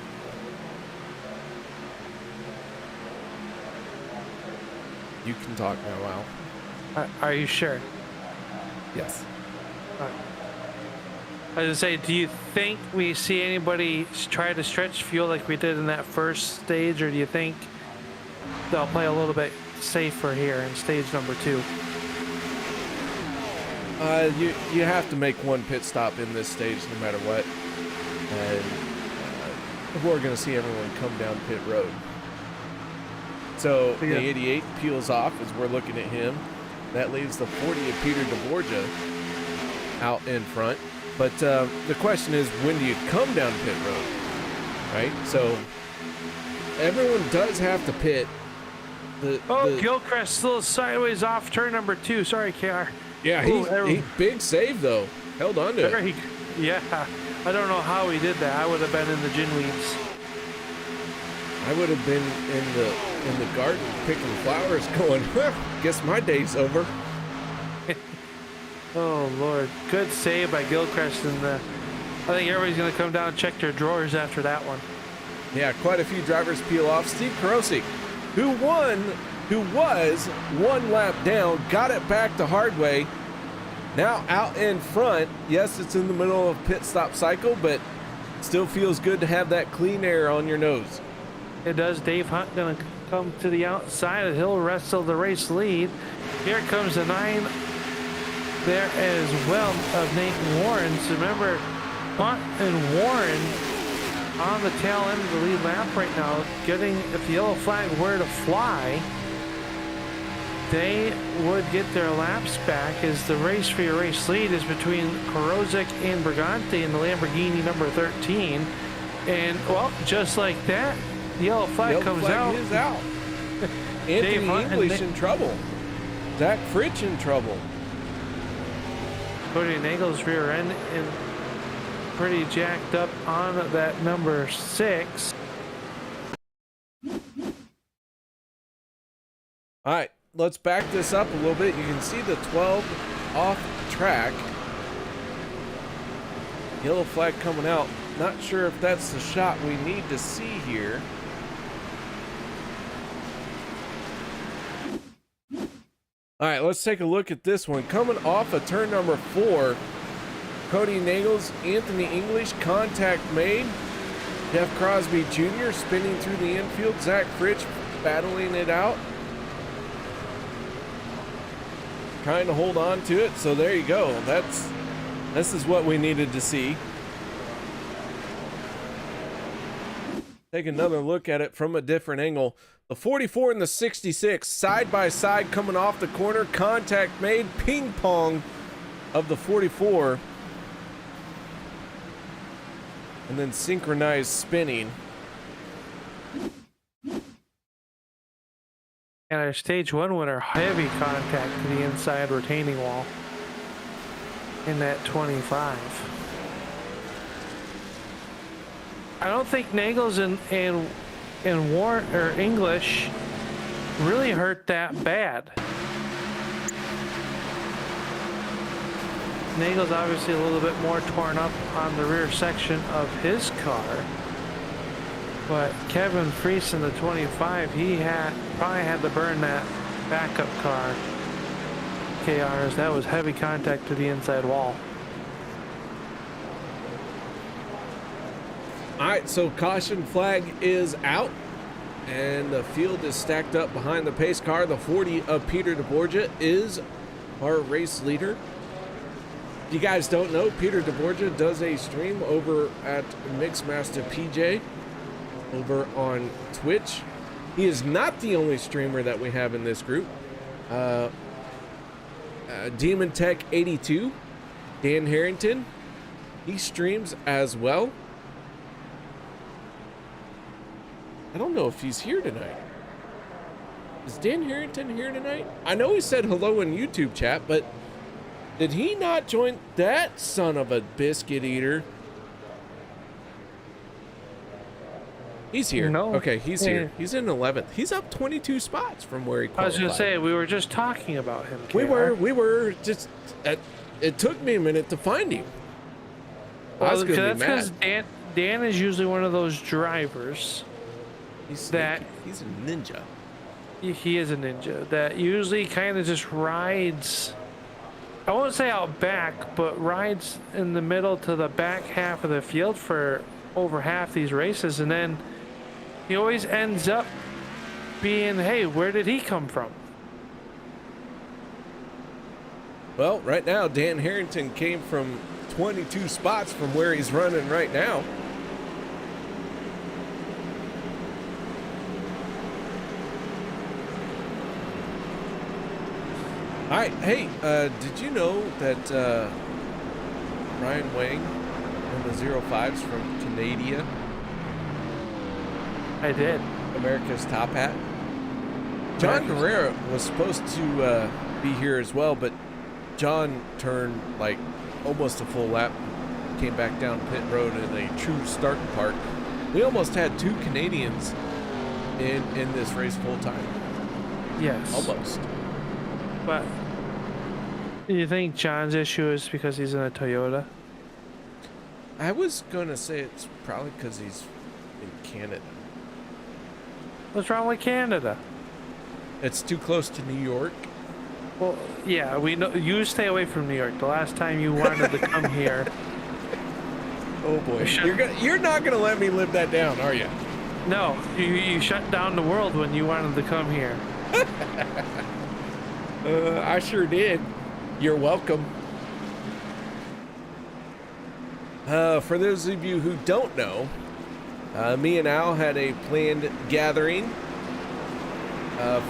S3: You can talk now, Al.
S4: Are you sure?
S3: Yes.
S4: I was going to say, do you think we see anybody try to stretch fuel like we did in that first stage, or do you think they'll play a little bit safer here in stage number 2?
S3: You have to make one pit stop in this stage no matter what. And we're going to see everyone come down pit road. So the 88 peels off as we're looking at him. That leaves the 40 of Peter deBorja out in front. But the question is, when do you come down pit road? Right? So everyone does have to pit.
S4: Gilchrist still sideways off turn number 2. Sorry, KR.
S3: Yeah, he big save though. Held on to it.
S4: Yeah, I don't know how he did that. I would have been in the gin weeds.
S3: I would have been in the garden picking flowers, going, guess my day's over.
S4: Oh Lord, good save by Gilchrist, and I think everybody's gonna come down and check their drawers after that one.
S3: Yeah, quite a few drivers peel off. Steve Karosik, who was 1 lap down, got it back to Hardway. Now out in front. Yes, it's in the middle of pit stop cycle, but still feels good to have that clean air on your nose.
S4: It does. Dave Hunt gonna come to the outside, and he'll wrestle the race lead. Here comes the 9 there as well of Nate Warren. So remember, Hunt and Warren on the tail end of the lead lap right now, getting, if the yellow flag were to fly, they would get their laps back, as the race for your race lead is between Karosik and Brigante in the Lamborghini number 13. And, well, just like that, the yellow flag comes out.
S3: Is out. Anthony English in trouble. Zach Fritsch in trouble.
S4: Kody Neagles rear end and pretty jacked up on that number 6.
S3: All right, let's back this up a little bit. You can see the 12 off track. Yellow flag coming out. Not sure if that's the shot we need to see here. All right, let's take a look at this one. Coming off of turn number 4, Kody Neagles, Anthony English, contact made. Jeff Crosby Jr. spinning through the infield. Zach Freis battling it out. Trying to hold on to it. So there you go. This is what we needed to see. Take another look at it from a different angle. The 44 and the 66 side by side coming off the corner. Contact made. Ping pong of the 44. And then synchronized spinning.
S4: And our stage 1 winner, heavy contact to the inside retaining wall in that 25. I don't think Neagles and Warren or English really hurt that bad. Neagles obviously a little bit more torn up on the rear section of his car, but Kevin Freis in the 25, he probably had to burn that backup car. KRs, that was heavy contact to the inside wall.
S3: All right, so caution flag is out, and the field is stacked up behind the pace car. The 40 of Peter deBorja is our race leader. If you guys don't know, Peter deBorja does a stream over at Mixmaster PJ over on Twitch. He is not the only streamer that we have in this group. Demon Tech 82, Dan Harrington, he streams as well. I don't know if he's here tonight. Is Dan Harrington here tonight? I know he said hello in YouTube chat, but did he not join? That son of a biscuit eater. He's here.
S4: No.
S3: Okay, he's here. He's in 11th. He's up 22 spots from where he qualified.
S4: I was gonna say, we were just talking about him.
S3: We were just. It took me a minute to find him. I was gonna be mad.
S4: Because Dan is usually one of those drivers.
S3: He's a ninja.
S4: He is a ninja that usually kind of just rides. I won't say out back, but rides in the middle to the back half of the field for over half these races, and then he always ends up being, hey, where did he come from?
S3: Well, right now, Dan Harrington came from 22 spots from where he's running right now. All right, hey, did you know that Bryan Wang and the 05s from Canada?
S4: I did.
S3: America's Top Hat. John Guerrero was supposed to be here as well, but John turned like almost a full lap, came back down pit road in a true start park. We almost had 2 Canadians in this race full time.
S4: Yes.
S3: Almost.
S4: But do you think John's issue is because he's in a Toyota?
S3: I was gonna say it's probably because he's in Canada.
S4: What's wrong with Canada?
S3: It's too close to New York.
S4: Well, yeah, we know you stay away from New York. The last time you wanted to come here.
S3: Oh boy, you're not gonna let me live that down, are you?
S4: No, you shut down the world when you wanted to come here.
S3: I sure did. You're welcome. For those of you who don't know, me and Al had a planned gathering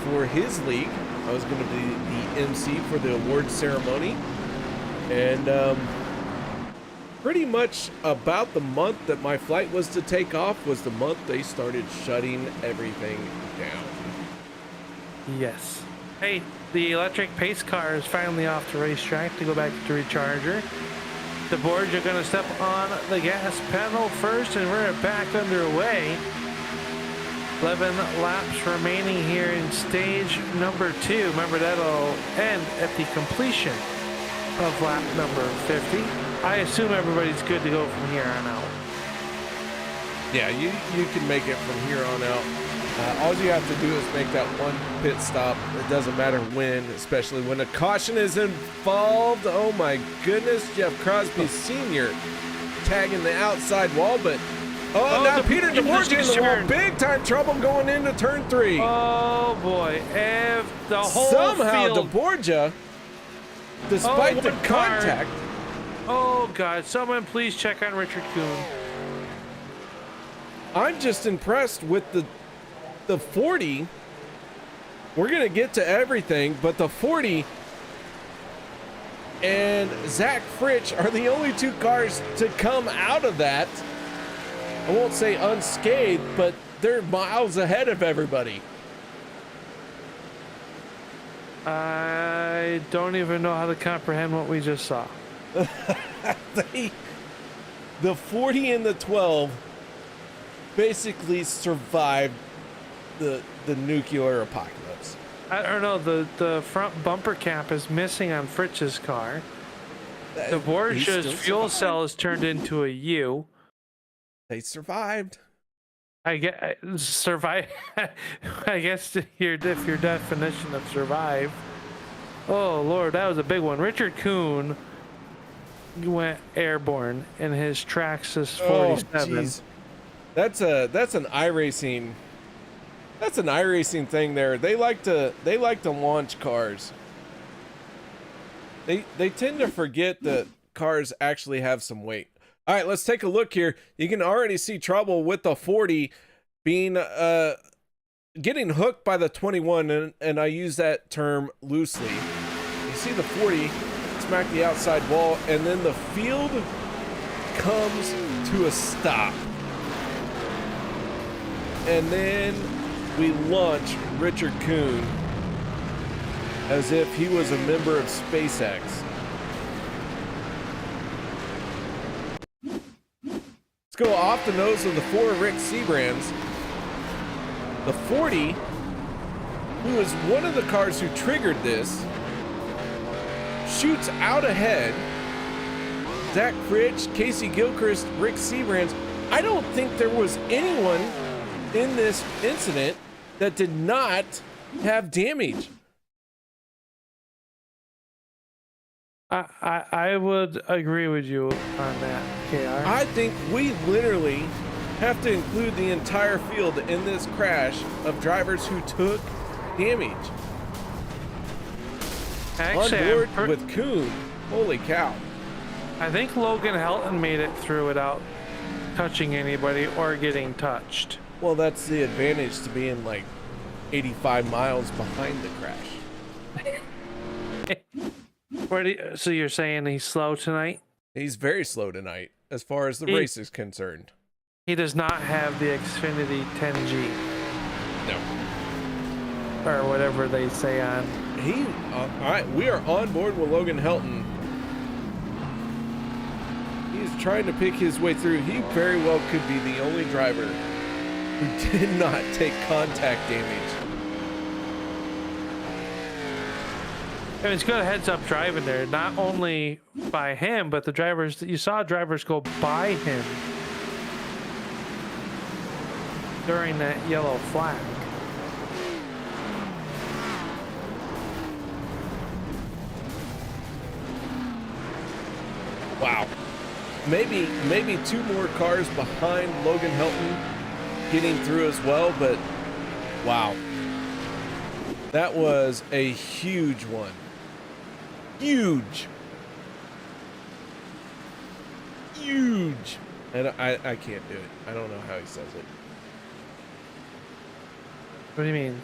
S3: for his league. I was going to be the MC for the award ceremony. And pretty much about the month that my flight was to take off was the month they started shutting everything down.
S4: Yes. Hey, the electric pace car is finally off the racetrack to go back to recharger. deBorja going to step on the gas pedal first, and we're back underway. 11 laps remaining here in stage number 2. Remember, that'll end at the completion of lap number 50. I assume everybody's good to go from here on out.
S3: Yeah, you can make it from here on out. All you have to do is make that one pit stop. It doesn't matter when, especially when a caution is involved. Oh my goodness, Jeff Crosby Sr. tagging the outside wall, but now Peter deBorja in the wall. Big time trouble going into turn 3.
S4: Oh boy, the whole
S3: somehow
S4: field.
S3: deBorja, despite the contact.
S4: Oh God, someone please check on Richard Kuhn.
S3: I'm just impressed with the 40. We're gonna get to everything, but the 40 and Zach Freis are the only 2 cars to come out of that. I won't say unscathed, but they're miles ahead of everybody.
S4: I don't even know how to comprehend what we just saw.
S3: The 40 and the 12 basically survived the nuclear apocalypse.
S4: I don't know. The front bumper cap is missing on Fritz's car. deBorja's fuel cell is turned into a U.
S3: They survived.
S4: I get survive. I guess if your definition of survive. Oh Lord, that was a big one. Richard Kuhn went airborne in his Traxxas 47.
S3: Oh, that's an iRacing. That's an iRacing thing there. They like to launch cars. They tend to forget that cars actually have some weight. All right, let's take a look here. You can already see trouble with the 40 being getting hooked by the 21, and I use that term loosely. You see the 40 smack the outside wall, and then the field comes to a stop. And then we launch Richard Kuhn as if he was a member of SpaceX. Let's go off the nose of the 4 Rick Siebrands. The 40, who is one of the cars who triggered this, shoots out ahead. Zach Freis, Casey Gilchrist, Rick Siebrands. I don't think there was anyone in this incident that did not have damage.
S4: I would agree with you on that, KR.
S3: I think we literally have to include the entire field in this crash of drivers who took damage.
S4: Actually,
S3: on board with Kuhn. Holy cow.
S4: I think Logan Helton made it through without touching anybody or getting touched.
S3: Well, that's the advantage to being like 85 miles behind the crash.
S4: So you're saying he's slow tonight?
S3: He's very slow tonight as far as the race is concerned.
S4: He does not have the Xfinity 10G.
S3: No.
S4: Or whatever they say on.
S3: All right, we are on board with Logan Helton. He's trying to pick his way through. He very well could be the only driver who did not take contact damage.
S4: And it's good heads-up driving there, not only by him, but the drivers. You saw drivers go by him during that yellow flag.
S3: Wow. Maybe 2 more cars behind Logan Helton getting through as well, but wow. That was a huge one. Huge. And I can't do it. I don't know how he says it.
S4: What do you mean?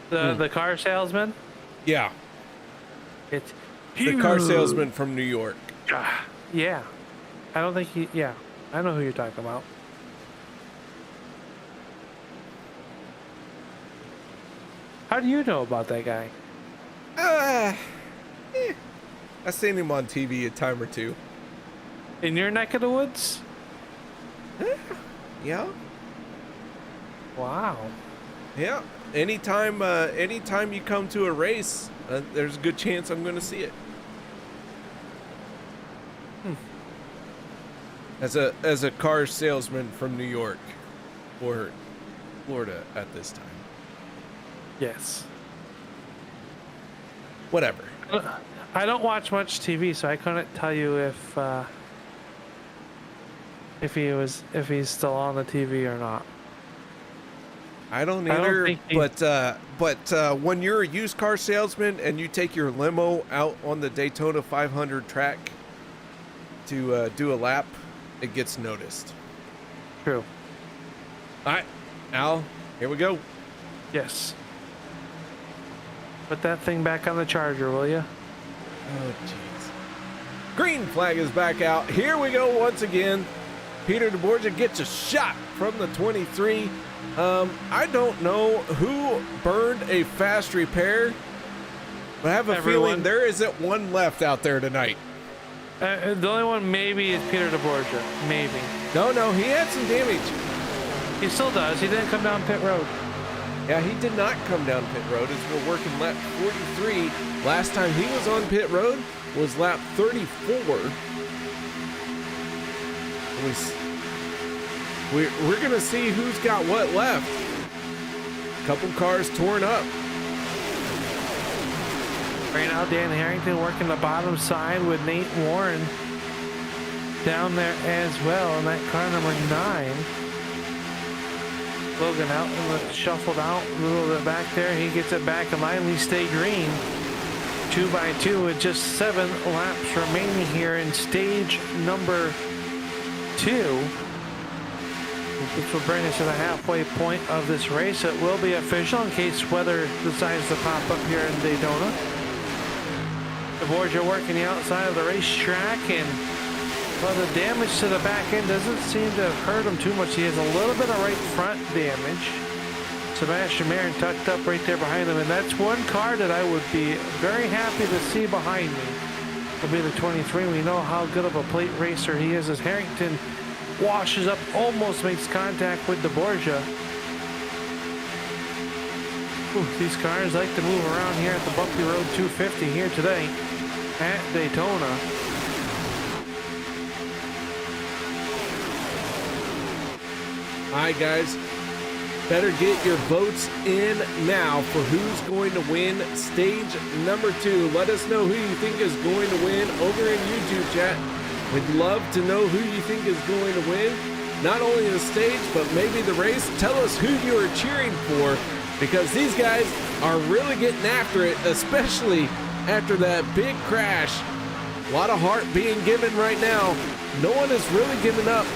S4: The car salesman?
S3: Yeah.
S4: It's
S3: the car salesman from New York.
S4: Yeah. I don't think he... Yeah. I know who you're talking about. How do you know about that guy?
S3: I've seen him on TV a time or two.
S4: In your neck of the woods?
S3: Yeah.
S4: Wow.
S3: Yeah. Anytime you come to a race, there's a good chance I'm going to see it. As a car salesman from New York, or Florida at this time.
S4: Yes.
S3: Whatever.
S4: I don't watch much TV, so I couldn't tell you if he's still on the TV or not.
S3: I don't
S4: I don't
S3: either.
S4: think
S3: But when you're a used car salesman and you take your limo out on the Daytona 500 track to do a lap, it gets noticed.
S4: True.
S3: All right, Al, here we go.
S4: Yes. Put that thing back on the charger, will you?
S3: Oh, jeez. Green flag is back out. Here we go once again. Peter deBorja gets a shot from the 23. I don't know who burned a fast repair, but I have a feeling there isn't one left out there tonight.
S4: The only one maybe is Peter deBorja. Maybe.
S3: No, he had some damage.
S4: He still does. He didn't come down pit road.
S3: Yeah, he did not come down pit road as we're working lap 43. Last time he was on pit road was lap 34. We're going to see who's got what left. Couple cars torn up.
S4: Right now, Dan Harrington working the bottom side with Nate Warren down there as well in that car number 9. Logan Helton shuffled out a little bit back there. He gets it back in line. We stay green. 2 by 2 with just 7 laps remaining here in stage number 2. Which will bring us to the halfway point of this race. It will be official in case weather decides to pop up here in Daytona. deBorja working the outside of the racetrack, and well, the damage to the back end doesn't seem to have hurt him too much. He has a little bit of right front damage. Sebastian Marin tucked up right there behind him, and that's one car that I would be very happy to see behind me. Will be the 23. We know how good of a plate racer he is as Harrington washes up, almost makes contact with deBorja. These cars like to move around here at the Bumpy Road 250 here today at Daytona.
S3: All right, guys, better get your votes in now for who's going to win stage number 2. Let us know who you think is going to win over in YouTube chat. We'd love to know who you think is going to win, not only the stage, but maybe the race. Tell us who you are cheering for, because these guys are really getting after it, especially after that big crash. A lot of heart being given right now. No one is really giving up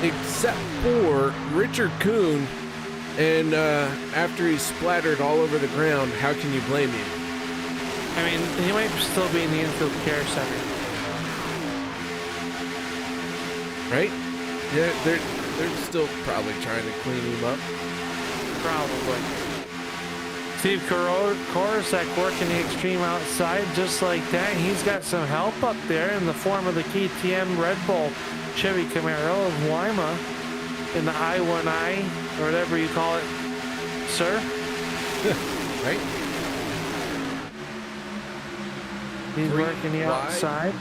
S3: except for Richard Kuhn. And after he splattered all over the ground, how can you blame him?
S4: I mean, he might still be in the infield care center.
S3: Right? Yeah, they're still probably trying to clean him up.
S4: Probably. Steve Korosek working the extreme outside just like that. He's got some help up there in the form of the KTM Red Bull Chevy Camaro of Lima in the I-1I, or whatever you call it, sir.
S3: Right?
S4: He's working the outside.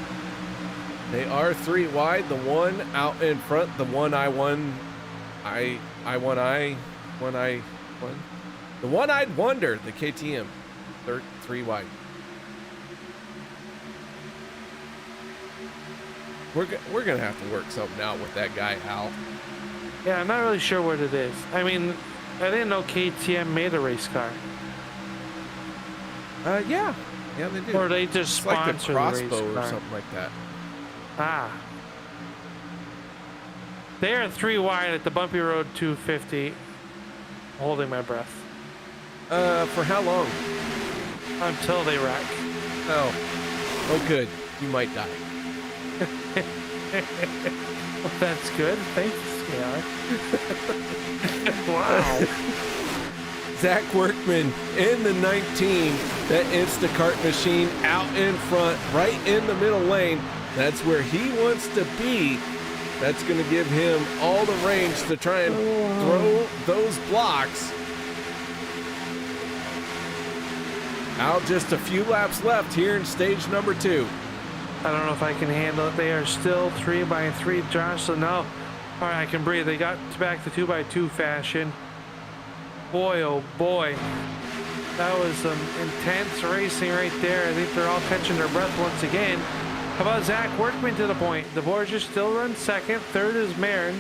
S3: They are 3 wide. The one out in front, the one the one-eyed wonder, the KTM, 3 wide. We're gonna have to work something out with that guy, Al.
S4: Yeah, I'm not really sure what it is. I mean, I didn't know KTM made a race car.
S3: Yeah, they do.
S4: Or they just
S3: It's like the
S4: sponsor the race
S3: Crossbow or
S4: car.
S3: something like that.
S4: Ah. They are 3 wide at the Bumpy Road 250. Holding my breath.
S3: For how long?
S4: Until they wreck.
S3: Oh, good. You might die.
S4: Well, that's good. Thanks, Skylar. Wow.
S3: Zach Workman in the 19, that Instacart machine out in front, right in the middle lane. That's where he wants to be. That's going to give him all the range to try and throw those blocks. Out just a few laps left here in stage number 2.
S4: I don't know if I can handle it. They are still 3 by 3, Josh. So now, all right, I can breathe. They got back to 2 by 2 fashion. Boy, oh boy. That was some intense racing right there. I think they're all catching their breath once again. How about Zach Workman to the point? deBorja still runs second. Third is Marin.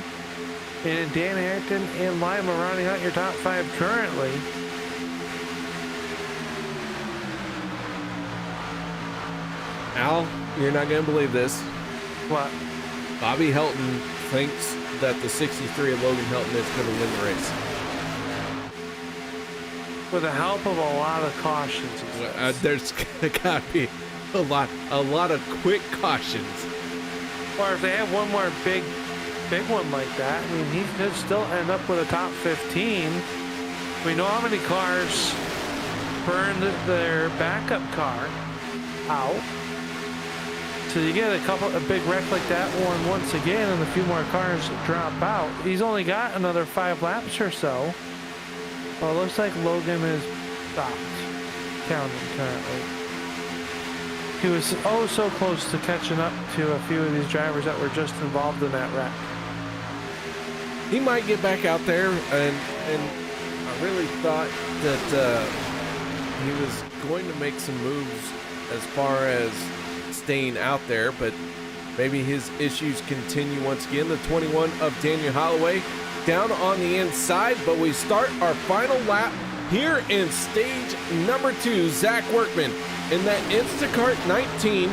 S4: And Dan Harrington and Lima rounding out your top 5 currently.
S3: Al, you're not going to believe this.
S4: What?
S3: Bobby Helton thinks that the 63 of Logan Helton is going to win the race.
S4: With the help of a lot of cautions.
S3: There's got to be a lot of quick cautions.
S4: Or if they have one more big one like that, I mean, he could still end up with a top 15. We know how many cars burned their backup car out. So you get a big wreck like that one once again, and a few more cars drop out. He's only got another 5 laps or so. Well, it looks like Logan is stopped counting currently. He was oh so close to catching up to a few of these drivers that were just involved in that wreck.
S3: He might get back out there, and I really thought that he was going to make some moves as far as staying out there, but maybe his issues continue once again. The 21 of Daniel Holloway down on the inside, but we start our final lap here in stage number 2. Zach Workman in that Instacart 19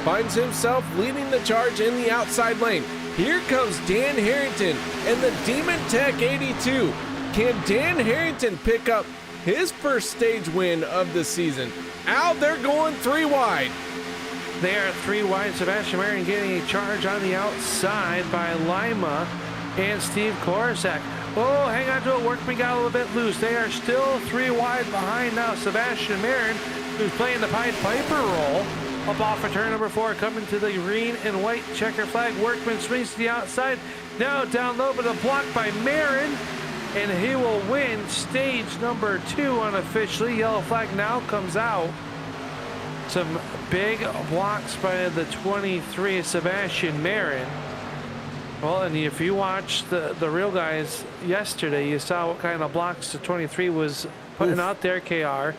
S3: finds himself leading the charge in the outside lane. Here comes Dan Harrington and the Demon Tech 82. Can Dan Harrington pick up his first stage win of the season? Al, they're going 3 wide.
S4: They are 3 wide. Sebastian Marin getting a charge on the outside by Lima and Steve Korsak. Oh, hang on to it. Workman got a little bit loose. They are still 3 wide behind now. Sebastian Marin, who's playing the Pied Piper role, up off of turn number 4, coming to the green and white checker flag. Workman swings to the outside. Now down low, but blocked by Marin, and he will win stage number 2 unofficially. Yellow flag now comes out. Some big blocks by the 23, Sebastian Marin. Well, and if you watched the real guys yesterday, you saw what kind of blocks the 23 was putting out there, KR,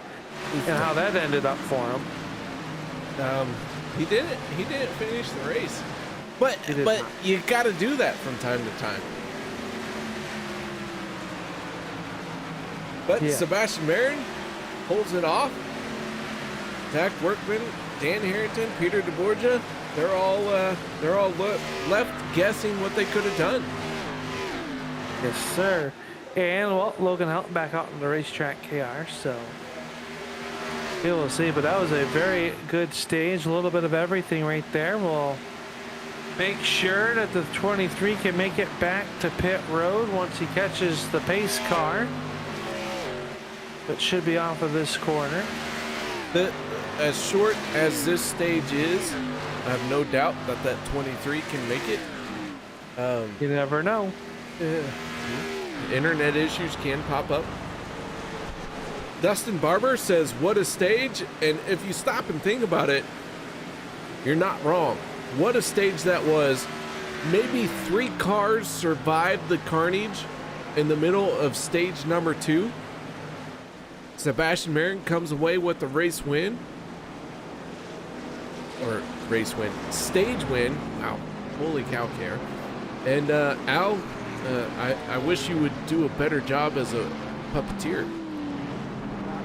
S4: and how that ended up for him.
S3: He didn't finish the race, but you got to do that from time to time. But yeah. Sebastian Marin holds it off. Zach Workman, Dan Harrington, Peter deBorja, they're all left guessing what they could have done.
S4: Yes, sir. And well, Logan Helton back out on the racetrack, KR. So we will see. But that was a very good stage. A little bit of everything right there. We'll make sure that the 23 can make it back to pit road once he catches the pace car. That should be off of this corner.
S3: As short as this stage is, I have no doubt that 23 can make it.
S4: You never know.
S3: Yeah. Internet issues can pop up. Dustin Barber says, what a stage. And if you stop and think about it, you're not wrong. What a stage that was. Maybe 3 cars survived the carnage in the middle of stage number 2. Sebastian Marin comes away with the race win. Or race win. Stage win. Wow. Holy cow, care. And Al, I wish you would do a better job as a puppeteer.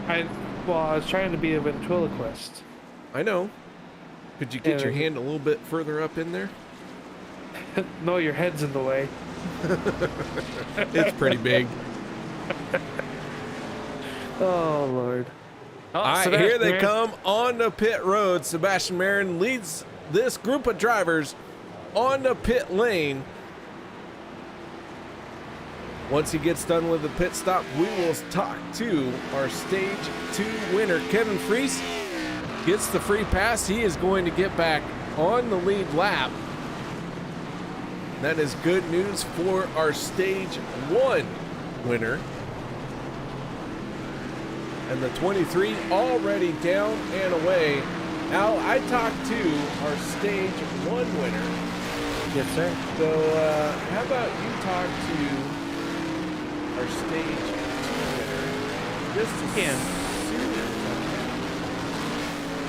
S4: I was trying to be a ventriloquist.
S3: I know. Could you get your hand a little bit further up in there?
S4: No, your head's in the way.
S3: It's pretty big.
S4: Oh, Lord.
S3: All right, here they come on the pit road. Sebastian Marin leads this group of drivers on the pit lane. Once he gets done with the pit stop, we will talk to our stage 2 winner. Kevin Freis gets the free pass. He is going to get back on the lead lap. That is good news for our stage 1 winner. And the 23 already down and away. Al, I talked to our stage 1 winner.
S4: Yes, sir.
S3: So how about you talk to our stage 2 winner? Just as
S4: Can.
S3: soon as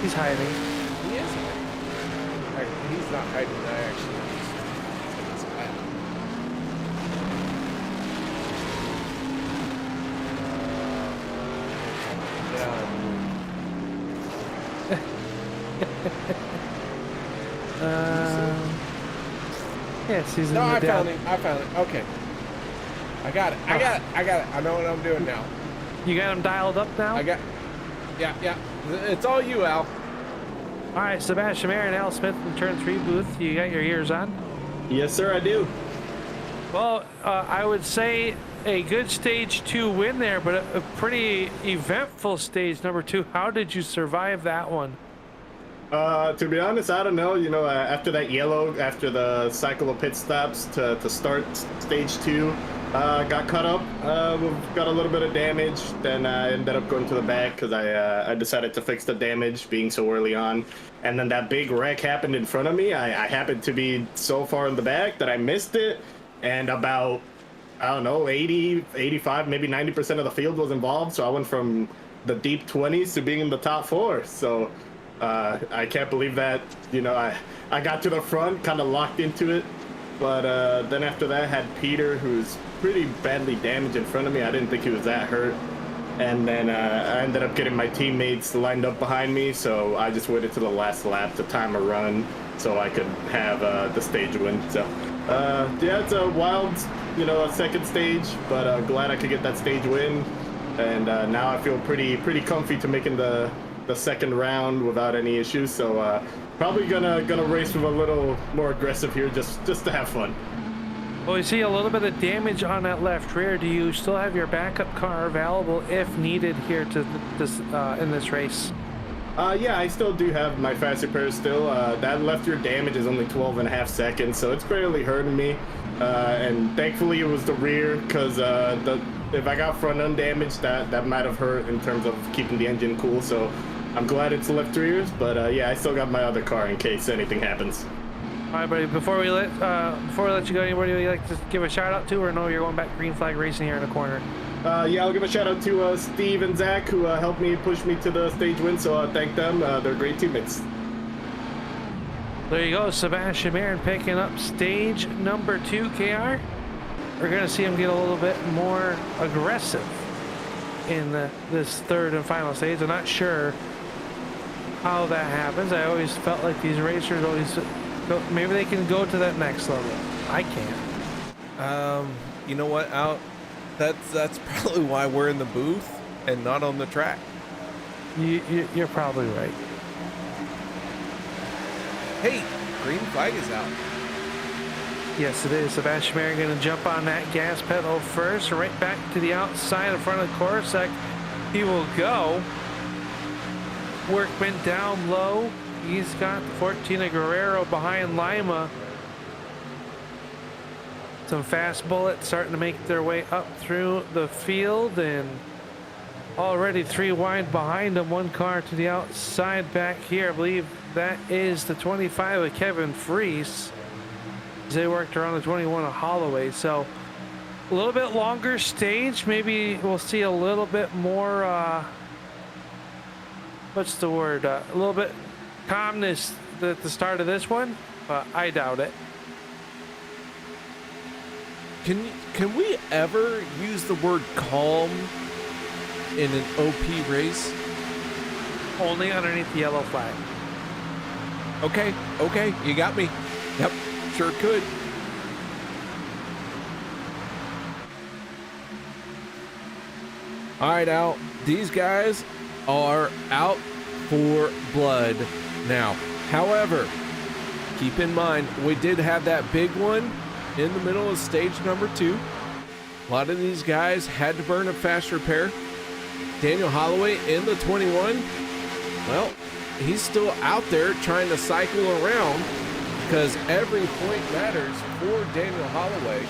S4: He's hiding.
S3: he is hiding. He's not hiding. I actually just
S4: Yes, he's in
S3: No,
S4: the
S3: I
S4: down.
S3: found him. I found it. Okay. I got it. I got it. I got it. I know what I'm doing now.
S4: You got him dialed up now?
S3: I got. Yeah. It's all you, Al.
S4: All right, Sebastian Marin, Al Smith in turn 3 booth. You got your ears on?
S9: Yes, sir, I do.
S4: Well, I would say a good stage 2 win there, but a pretty eventful stage number 2. How did you survive that one?
S9: To be honest, I don't know. You know, after that yellow, after the cycle of pit stops to start stage 2, got caught up. Got a little bit of damage. Then I ended up going to the back because I decided to fix the damage being so early on. And then that big wreck happened in front of me. I happened to be so far in the back that I missed it. And about, I don't know, 80, 85, maybe 90% of the field was involved. So I went from the deep 20s to being in the top 4. So I can't believe that, you know, I got to the front, kind of locked into it. But then after that, I had Peter, who's pretty badly damaged in front of me. I didn't think he was that hurt. And then I ended up getting my teammates lined up behind me. So I just waited to the last lap to time a run so I could have the stage win. So yeah, it's a wild, you know, a second stage, but glad I could get that stage win. And now I feel pretty comfy to making the second round without any issues. So probably gonna race with a little more aggressive here, just to have fun.
S4: Well, we see a little bit of damage on that left rear. Do you still have your backup car available if needed here to this in this race?
S9: Yeah, I still do have my fast repair still. That left rear damage is only 12.5 seconds, so it's barely hurting me. And thankfully it was the rear, because if I got front end damage, that might have hurt in terms of keeping the engine cool. So I'm glad it's left rears, but yeah, I still got my other car in case anything happens.
S4: All right, buddy. Before we let you go, anybody would you like to give a shout out to, or no? You're going back Green Flag Racing here in the corner.
S9: Yeah, I'll give a shout out to Steve and Zach, who helped me push me to the stage win. So thank them. They're great teammates.
S4: There you go, Sebastian Marin picking up stage number 2. KR. We're gonna see him get a little bit more aggressive in this third and final stage. I'm not sure how that happens. I always felt like these racers always go, maybe they can go to that next level. I can't.
S3: You know what, Al? That's probably why we're in the booth and not on the track.
S4: You're probably right.
S3: Hey, green flag is out.
S4: Yes, it is. Sebastian Marin going to jump on that gas pedal first, right back to the outside in front of Corsic. He will go. Workman down low. He's got Fortina Guerrero behind Lima. Some fast bullets starting to make their way up through the field, and already 3 wide behind him. 1 car to the outside back here. I believe that is the 25 of Kevin Freis. They worked around the 21 of Holloway. So a little bit longer stage. Maybe we'll see a little bit more, what's the word? A little bit calmness at the start of this one, but I doubt it.
S3: Can we ever use the word calm in an OP race?
S4: Only underneath the yellow flag.
S3: Okay, you got me. Yep, sure could. All right, Al, these guys are out for blood now. However, keep in mind, we did have that big one in the middle of stage number 2. A lot of these guys had to burn a fast repair. Daniel Holloway in the 21. Well, he's still out there trying to cycle around because every point matters for Daniel Holloway.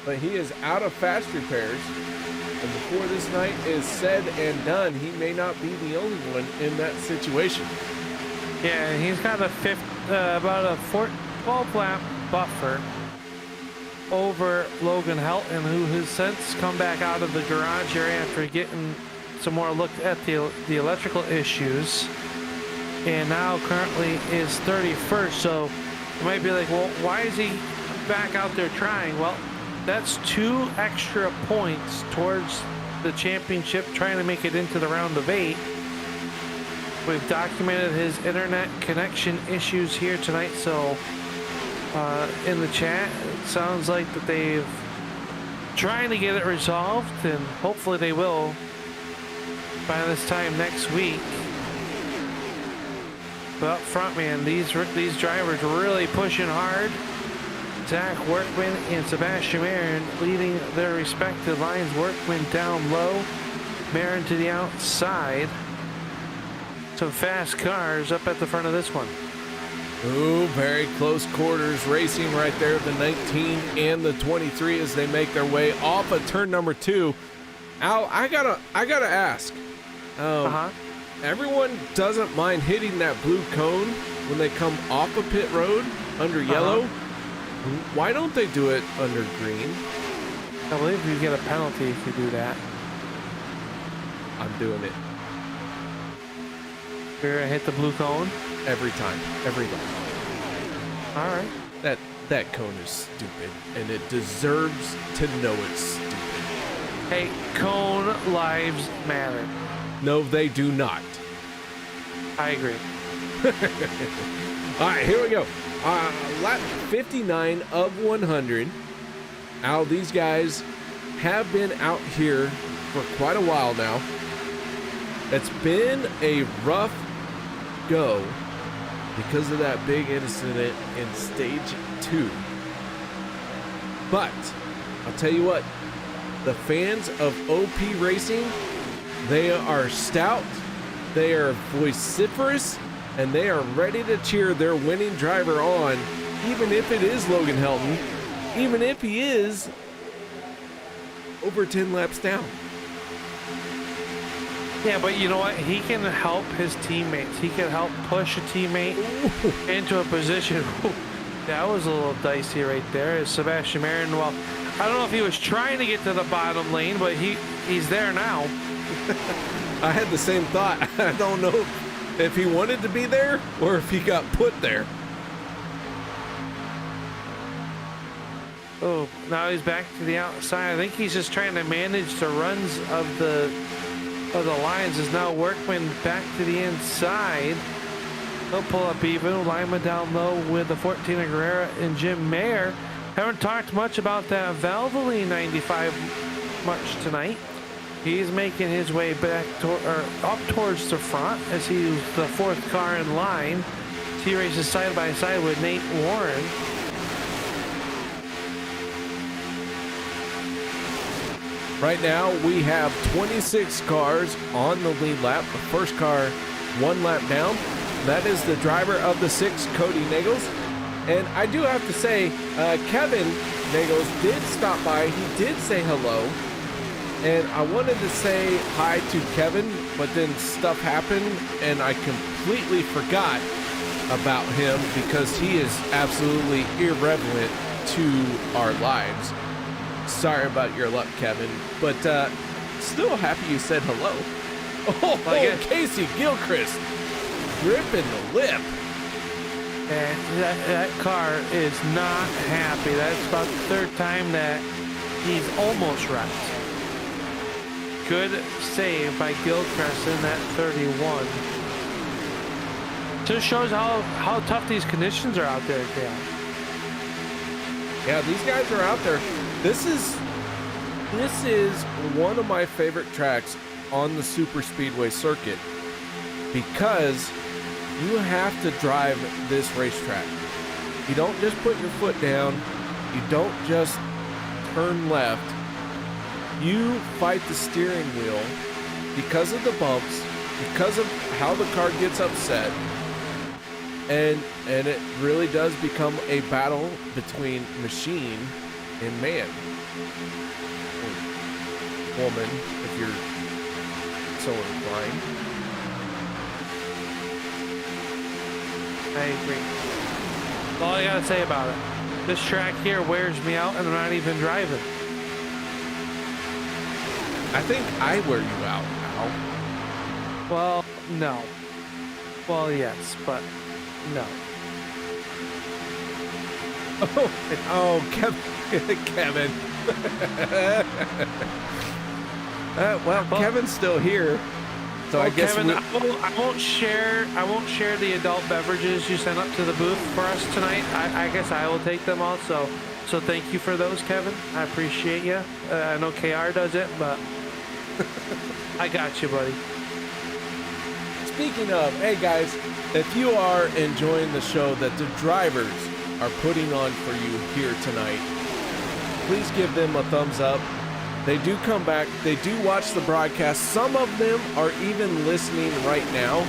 S3: But he is out of fast repairs. And before this night is said and done, he may not be the only one in that situation.
S4: Yeah, he's got a about a 12 lap buffer over Logan Helton, who has since come back out of the garage area after getting some more look at the electrical issues, and now currently is 31st. So you might be like, well, why is he back out there trying? Well, that's 2 extra points towards the championship, trying to make it into the round of 8. We've documented his internet connection issues here tonight, so in the chat, it sounds like that they've trying to get it resolved, and hopefully they will by this time next week. But up front, man, these drivers really pushing hard. Zach Workman and Sebastian Marin leading their respective lines. Workman down low, Marin to the outside. Some fast cars up at the front of this one.
S3: Ooh, very close quarters racing right there. The 19 and the 23 as they make their way off of turn number 2. Al, I gotta ask. Everyone doesn't mind hitting that blue cone when they come off of pit road under yellow. Why don't they do it under green?
S4: I believe you get a penalty if you do that.
S3: I'm doing it.
S4: You're gonna hit the blue cone?
S3: Every time.
S4: All right.
S3: That cone is stupid, and it deserves to know it's stupid.
S4: Hey, cone lives matter.
S3: No, they do not.
S4: I agree.
S3: All right, here we go. Lap 59 of 100. Al, these guys have been out here for quite a while now. It's been a rough go because of that big incident in stage 2. But I'll tell you what, the fans of OP Racing, they are stout, they are vociferous, and they are ready to cheer their winning driver on, even if it is Logan Helton, even if he is over 10 laps down.
S4: Yeah, but you know what? He can help his teammates. He can help push a teammate into a position. That was a little dicey right there. As Sebastian Marin, well, I don't know if he was trying to get to the bottom lane, but he's there now.
S3: I had the same thought. I don't know if he wanted to be there or if he got put there.
S4: Oh, now he's back to the outside. I think he's just trying to manage the runs of the lines. Is now Workman back to the inside. He'll pull up even. Lima down low with the 14 of Guerrera and Jim Maier. Haven't talked much about that Valvoline 95 much tonight. He's making his way back up towards the front as he's the 4th car in line. He races side by side with Nate Warren.
S3: Right now, we have 26 cars on the lead lap. The first car 1 lap down. That is the driver of the 6, Kody Neagles. And I do have to say, Kevin Neagles did stop by. He did say hello. And I wanted to say hi to Kevin, but then stuff happened, and I completely forgot about him because he is absolutely irrelevant to our lives. Sorry about your luck, Kevin, but still happy you said hello. Oh, Casey Gilchrist ripping the lip.
S4: And that car is not happy. That's about the 3rd time that he's almost wrecked. Good save by Gilchrist in that 31. Just shows how tough these conditions are out there, Dale.
S3: Yeah, these guys are out there. This is one of my favorite tracks on the super speedway circuit because you have to drive this racetrack. You don't just put your foot down. You don't just turn left. You fight the steering wheel because of the bumps, because of how the car gets upset, and it really does become a battle between machine and man. Or woman, if you're so inclined.
S4: I agree. That's all I gotta say about it. This track here wears me out, and I'm not even driving.
S3: I think I wear you out, Al.
S4: Well, no. Well, yes, but no.
S3: Oh, Kevin. Kevin. Well, Kevin's still here, so I guess
S4: Kevin, I won't share the adult beverages you sent up to the booth for us tonight. I guess I will take them also. So thank you for those, Kevin. I appreciate you. I know KR does it, but I got you, buddy.
S3: Speaking of, hey guys, if you are enjoying the show that the drivers are putting on for you here tonight, please give them a thumbs up. They do come back. They do watch the broadcast. Some of them are even listening right now.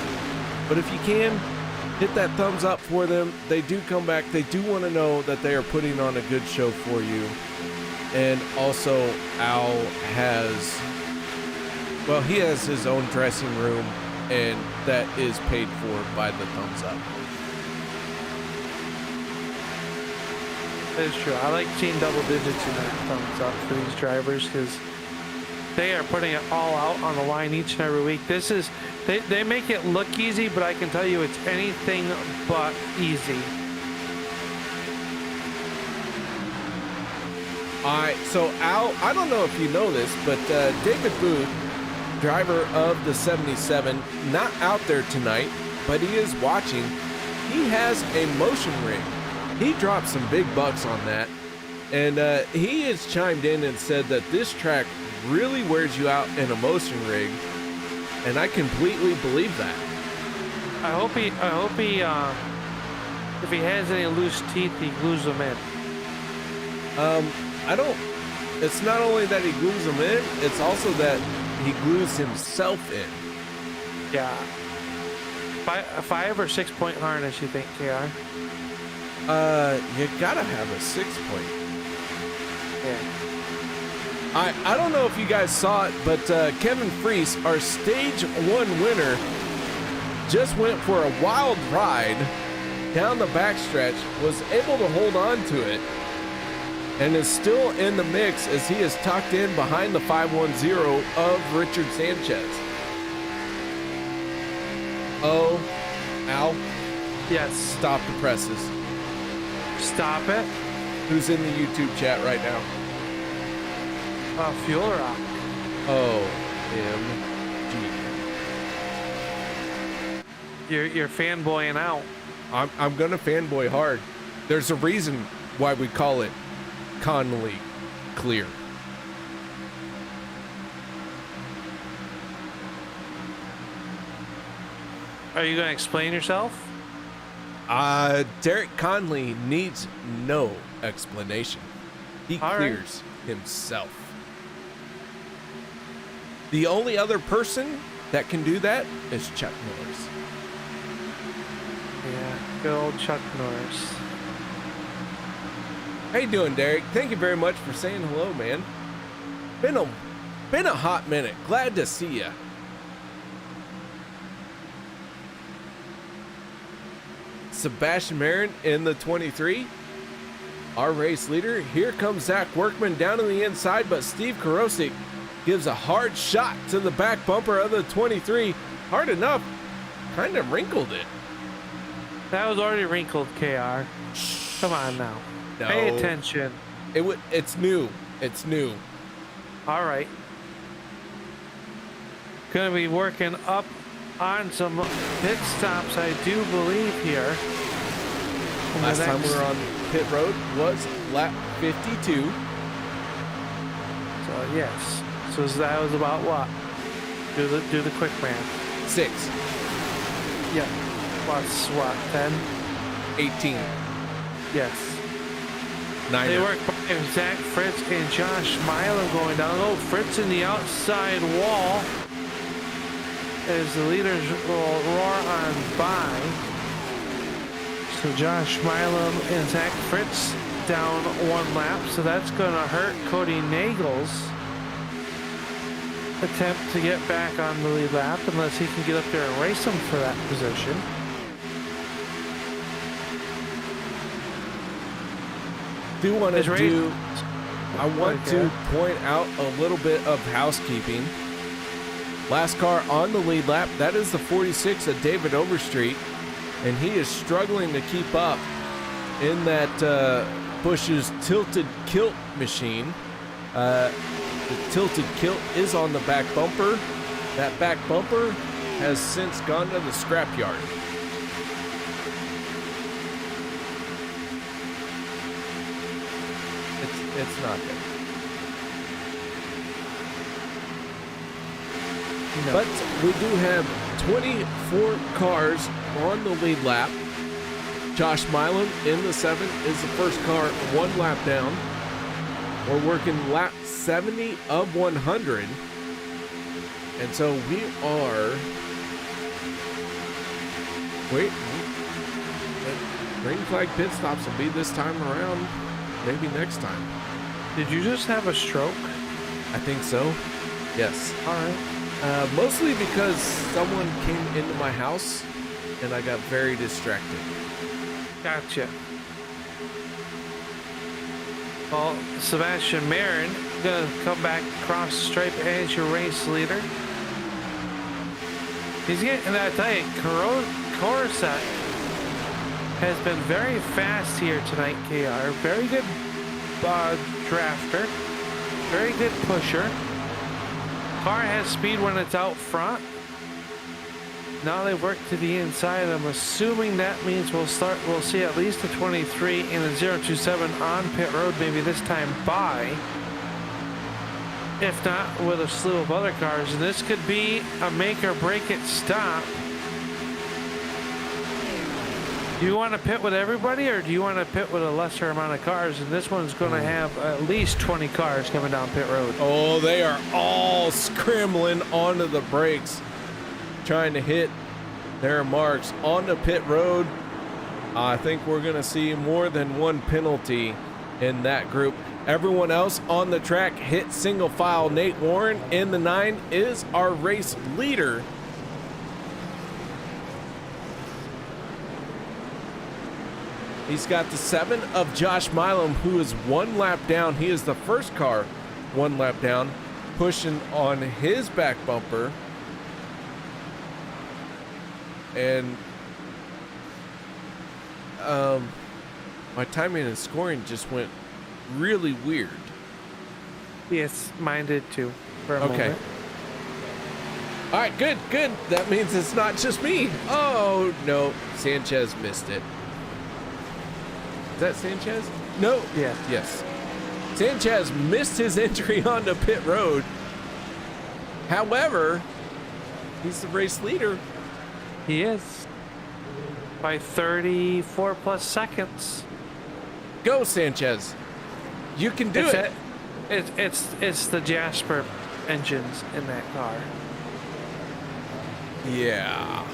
S3: But if you can, hit that thumbs up for them. They do come back. They do want to know that they are putting on a good show for you. And also, Al has, well, he has his own dressing room, and that is paid for by the thumbs up.
S4: That is true. I like seeing double digits in that thumbs up for these drivers because they are putting it all out on the line each and every week. This is, they make it look easy, but I can tell you it's anything but easy.
S3: All right, so Al, I don't know if you know this, but David Booth, driver of the 77, not out there tonight, but he is watching. He has a motion rig. He dropped some big bucks on that, and he has chimed in and said that this track really wears you out in a motion rig, and I completely believe that.
S4: I hope he, if he has any loose teeth, he glues them in.
S3: It's not only that he glues them in, it's also that he glues himself in.
S4: Yeah. A 5 or 6 point harness, you think, KR?
S3: You gotta have a 6-point.
S4: Yeah.
S3: I don't know if you guys saw it, but Kevin Freis, our stage 1 winner, just went for a wild ride down the backstretch, was able to hold on to it, and is still in the mix as he is tucked in behind the 510 of Richard Sanchez. Oh, Al?
S4: Yes.
S3: Stop the presses.
S4: Stop it.
S3: Who's in the YouTube chat right now?
S4: Fuel Rock.
S3: OMG.
S4: You're fanboying out.
S3: I'm gonna fanboy hard. There's a reason why we call it Connolly Clear.
S4: Are you gonna explain yourself?
S3: Derek Conley needs no explanation. He
S4: All
S3: clears himself. The only other person that can do that is Chuck Norris.
S4: Yeah, good old Chuck Norris.
S3: How you doing, Derek? Thank you very much for saying hello, man. Been a hot minute. Glad to see ya. Sebastian Marin in the 23. Our race leader. Here comes Zach Workman down to the inside, but Steve Karosik gives a hard shot to the back bumper of the 23. Hard enough. Kind of wrinkled it.
S4: That was already wrinkled, KR. Come on now.
S3: No.
S4: Pay attention.
S3: It's new. It's new.
S4: All right. Gonna be working up on some pit stops, I do believe, here.
S3: Last time we were on pit road was lap 52.
S4: So yes. So that was about what? Do the quick math.
S3: 6.
S4: Yeah. Plus what? 10?
S3: 18.
S4: Yes.
S3: 9.
S4: They work by Zach Fritz and Josh Milam going down. Oh, Fritz in the outside wall as the leaders will roar on by. So Josh Milam and Zach Fritz down 1 lap. So that's going to hurt Kody Neagles' attempt to get back on the lead lap unless he can get up there and race him for that position.
S3: do want
S4: His
S3: to
S4: race-
S3: I want to point out a little bit of housekeeping. Last car on the lead lap, that is the 46 of David Overstreet, and he is struggling to keep up in that Bush's tilted kilt machine. The tilted kilt is on the back bumper. That back bumper has since gone to the scrapyard. It's not good.
S4: No.
S3: But we do have 24 cars on the lead lap. Josh Milam in the 7 is the first car 1 lap down. We're working lap 70 of 100. And so we are... Wait. Green flag pit stops will be this time around. Maybe next time.
S4: Did you just have a stroke?
S3: I think so. Yes.
S4: All right.
S3: Mostly because someone came into my house and I got very distracted.
S4: Gotcha. Well, Sebastian Marin gonna come back across the stripe as your race leader. He's getting that tight. Corset has been very fast here tonight, KR. Very good drafter. Very good pusher. Car has speed when it's out front. Now they work to the inside. I'm assuming that means we'll see at least a 23 and a 027 on pit road, maybe this time by. If not, with a slew of other cars. And this could be a make or break it stop. Do you want to pit with everybody, or do you want to pit with a lesser amount of cars? And this one's going to have at least 20 cars coming down pit road.
S3: Oh, they are all scrambling onto the brakes, trying to hit their marks on the pit road. I think we're going to see more than one penalty in that group. Everyone else on the track hit single file. Nate Warren in the 9 is our race leader. He's got the 7 of Josh Milam, who is 1 lap down. He is the first car 1 lap down, pushing on his back bumper. And my timing and scoring just went really weird.
S4: Yes, mine did too. For a
S3: Okay.
S4: moment.
S3: All right, good. That means it's not just me. Oh, no. Sanchez missed it. Is that Sanchez? No.
S4: Yeah.
S3: Yes. Sanchez missed his entry onto pit road. However, he's the race leader.
S4: He is. By 34 plus seconds.
S3: Go, Sanchez. You can do it.
S4: It's the Jasper engines in that car.
S3: Yeah.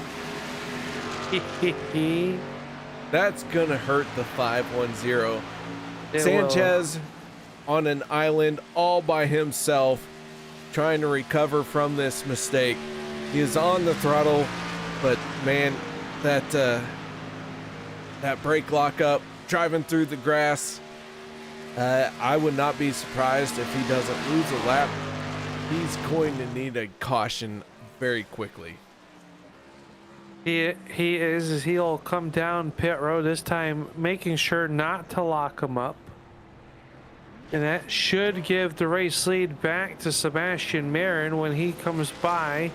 S3: That's gonna hurt the 510. Sanchez on an island all by himself, trying to recover from this mistake. He is on the throttle, but man, that brake lockup, driving through the grass, I would not be surprised if he doesn't lose a lap. He's going to need a caution very quickly.
S4: He'll come down pit road this time, making sure not to lock him up. And that should give the race lead back to Sebastian Marin when he comes by,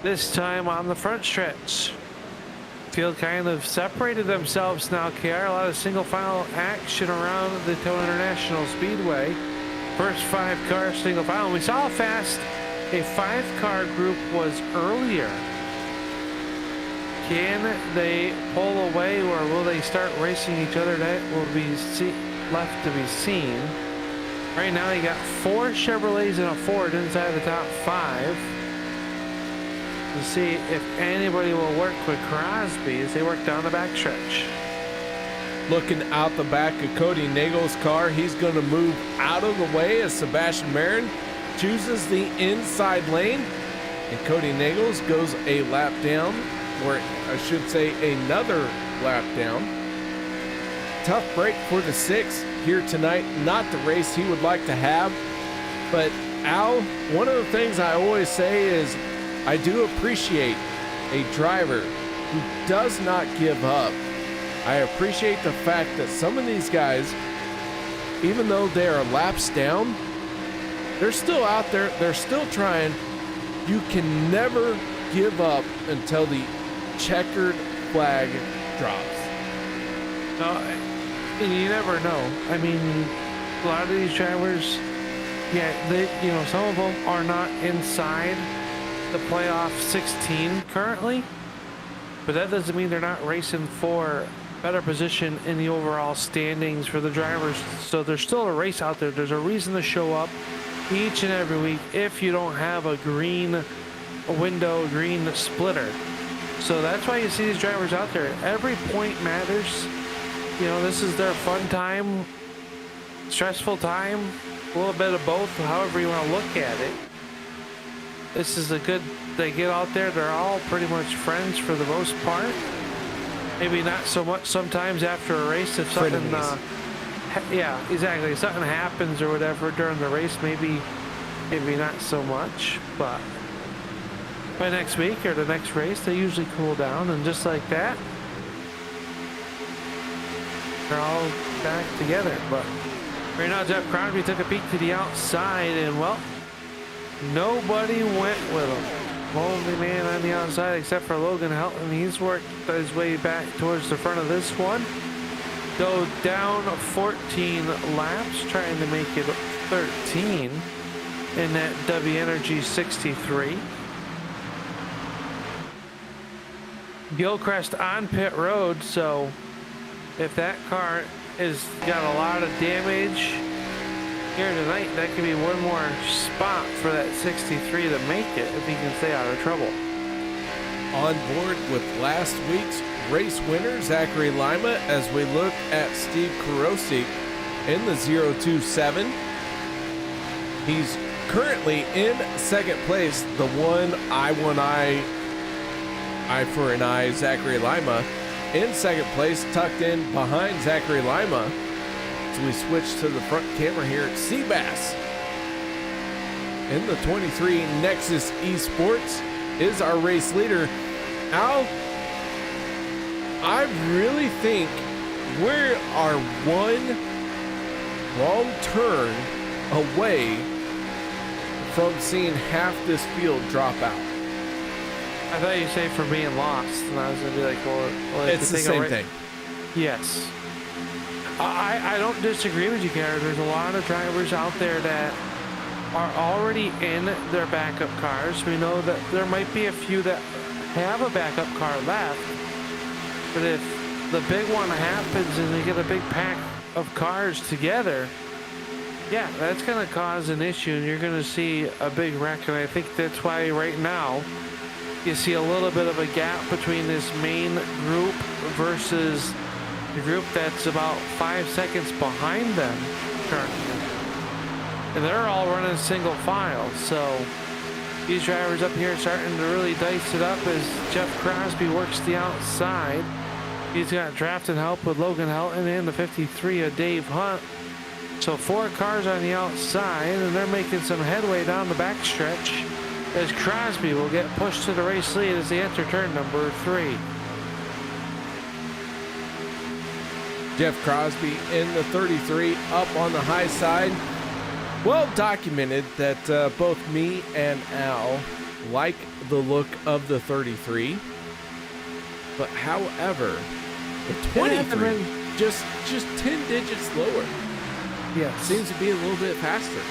S4: this time on the front stretch. Field kind of separated themselves now, KR. A lot of single file action around the Daytona International Speedway. First 5 cars single file. And we saw how fast a 5-car group was earlier. Can they pull away, or will they start racing each other? That will be left to be seen. Right now you got 4 Chevrolets and a Ford inside the top 5. To see if anybody will work with Crosby as they work down the backstretch.
S3: Looking out the back of Kody Neagles' car, he's going to move out of the way as Sebastian Marin chooses the inside lane. And Kody Neagles goes a lap down, or I should say another lap down. tough break for the 6 here tonight. Not the race he would like to have. But Al, one of the things I always say is I do appreciate a driver who does not give up. I appreciate the fact that some of these guys, even though they are laps down, they're still out there. They're still trying. You can never give up until the checkered flag drops.
S4: No, and you never know. I mean, a lot of these drivers, yeah, some of them are not inside the playoff 16 currently, but that doesn't mean they're not racing for better position in the overall standings for the drivers. So there's still a race out there. There's a reason to show up each and every week if you don't have a green window, green splitter. So that's why you see these drivers out there. Every point matters. This is their fun time, stressful time, a little bit of both, however you want to look at it. This is they get out there, they're all pretty much friends for the most part. Maybe not so much sometimes after a race if something, yeah, exactly. If something happens or whatever during the race, maybe not so much, but by next week or the next race, they usually cool down, and just like that, they're all back together. But right now, Jeff Crosby took a peek to the outside, and well, nobody went with him. Only man on the outside except for Logan Helton. He's worked his way back towards the front of this one. Go down 14 laps, trying to make it 13 in that W Energy 63. Gilchrist on pit road, so if that car has got a lot of damage here tonight, that could be one more spot for that 63 to make it if he can stay out of trouble.
S3: On board with last week's race winner, Zachary Lima, as we look at Steve Karosik in the 027. He's currently in second place, the one eye for an eye, Zachary Lima in second place, tucked in behind Zachary Lima. We switch to the front camera here at Seabass. In the 23, Nexus Esports is our race leader. Al, I really think we are one wrong turn away from seeing half this field drop out.
S4: I thought you'd say for being lost, and I was going to be like, well
S3: it's the same thing.
S4: Yes. I don't disagree with you, Garrett. There's a lot of drivers out there that are already in their backup cars. We know that there might be a few that have a backup car left, but if the big one happens and they get a big pack of cars together, yeah, that's going to cause an issue, and you're going to see a big wreck. And I think that's why right now you see a little bit of a gap between this main group versus the group that's about 5 seconds behind them currently. And they're all running single file. So these drivers up here are starting to really dice it up as Jeff Crosby works the outside. He's got drafting help with Logan Helton and the 53 of Dave Hunt. So 4 cars on the outside, and they're making some headway down the backstretch as Crosby will get pushed to the race lead as they enter turn number 3.
S3: Jeff Crosby in the 33 up on the high side. Well documented that both me and Al like the look of the 33. But however, the 23 just 10 digits lower.
S4: Yeah,
S3: seems to be a little bit faster.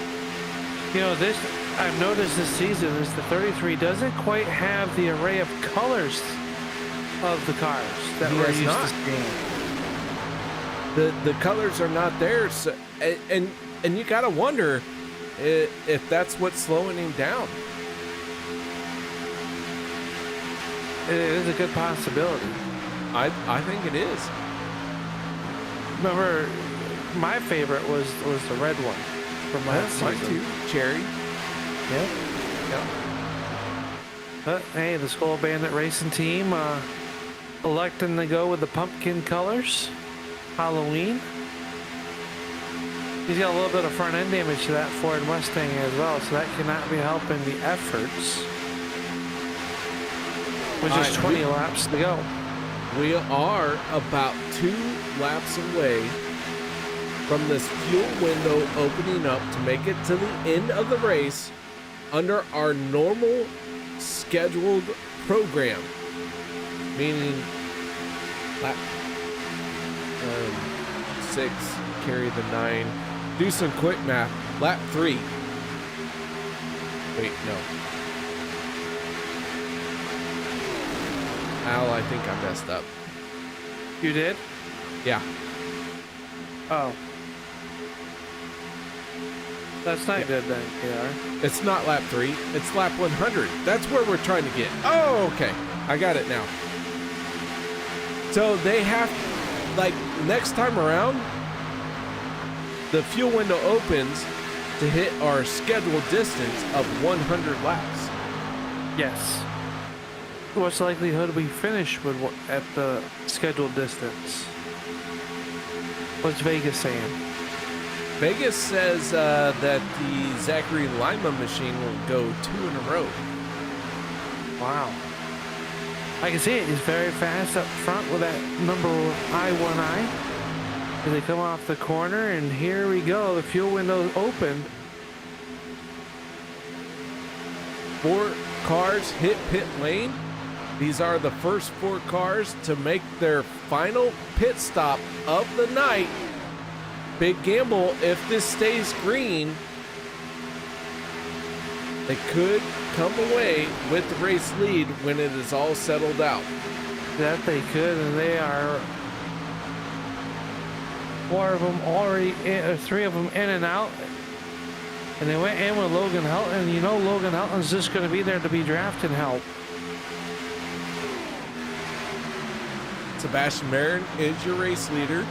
S4: This I've noticed this season is the 33 doesn't quite have the array of colors of the cars that we're used to seeing.
S3: The colors are not there, so, and you gotta wonder if that's what's slowing him down.
S4: It is a good possibility.
S3: I think it is.
S4: Remember, my favorite was the red one from last season.
S3: Mine too. Cherry.
S4: Yep. But hey, the Skull Bandit Racing team electing to go with the pumpkin colors. Halloween. He's got a little bit of front end damage to that Ford Mustang as well, so that cannot be helping the efforts. With just 20 laps to go.
S3: We are about 2 laps away from this fuel window opening up to make it to the end of the race under our normal scheduled program, meaning lap 6, carry the 9, do some quick math, lap 3. Wait, no. Al, I think I messed up.
S4: You did?
S3: Yeah.
S4: Oh. That's not good then, KR.
S3: It's not lap 3, it's lap 100. That's where we're trying to get. Oh, okay. I got it now. So they have, like, next time around, the fuel window opens to hit our scheduled distance of 100 laps.
S4: Yes. What's the likelihood we finish with at the scheduled distance? What's Vegas saying?
S3: Vegas says that the Zachary Lima machine will go 2 in a row.
S4: Wow. I can see it. He's very fast up front with that number I-1I. As they come off the corner, and here we go. The fuel window opened.
S3: 4 cars hit pit lane. These are the first 4 cars to make their final pit stop of the night. Big gamble. If this stays green, they could come away with the race lead when it is all settled out.
S4: That they could, and they are 4 of them already in, or 3 of them in and out. And they went in with Logan Helton. You know Logan Helton's just going to be there to be drafting help.
S3: Sebastian Marin is your race leader.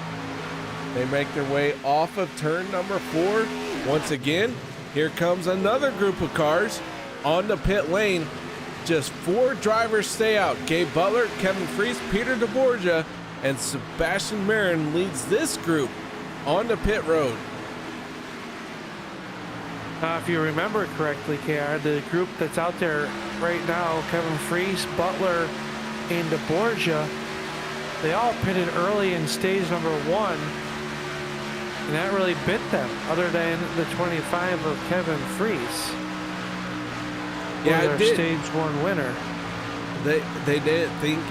S3: They make their way off of turn number 4. Once again, here comes another group of cars on the pit lane. Just 4 drivers stay out. Gabe Butler, Kevin Freis, Peter deBorja, and Sebastian Marin leads this group on the pit road.
S4: If you remember correctly, KR, the group that's out there right now, Kevin Freis, Butler, and deBorja, they all pitted early in stage number 1, and that really bit them, other than the 25 of Kevin Freis.
S3: Yeah,
S4: it did. Stage 1 winner.
S3: They didn't think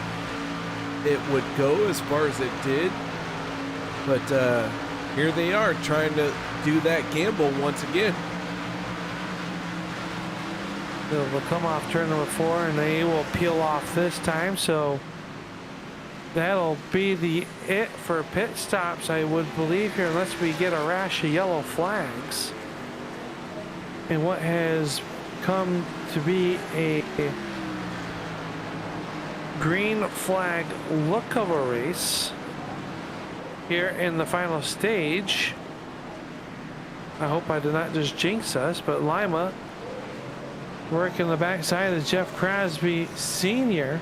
S3: it would go as far as it did, but here they are trying to do that gamble once again.
S4: They'll come off turn number 4, and they will peel off this time, so that'll be it for pit stops, I would believe here, unless we get a rash of yellow flags. And what has come to be a green flag look of a race here in the final stage. I hope I did not just jinx us, but Lima working the backside of Jeff Crosby Sr.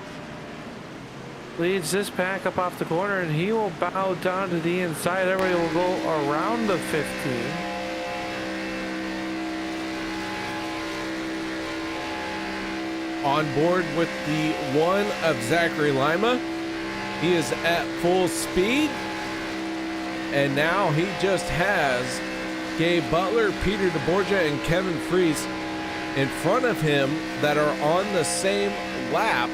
S4: leads this pack up off the corner, and he will bow down to the inside. Everybody will go around the 15.
S3: On board with the 1 of Zachary Lima. He is at full speed. And now he just has Gabe Butler, Peter deBorja, and Kevin Freis in front of him that are on the same lap.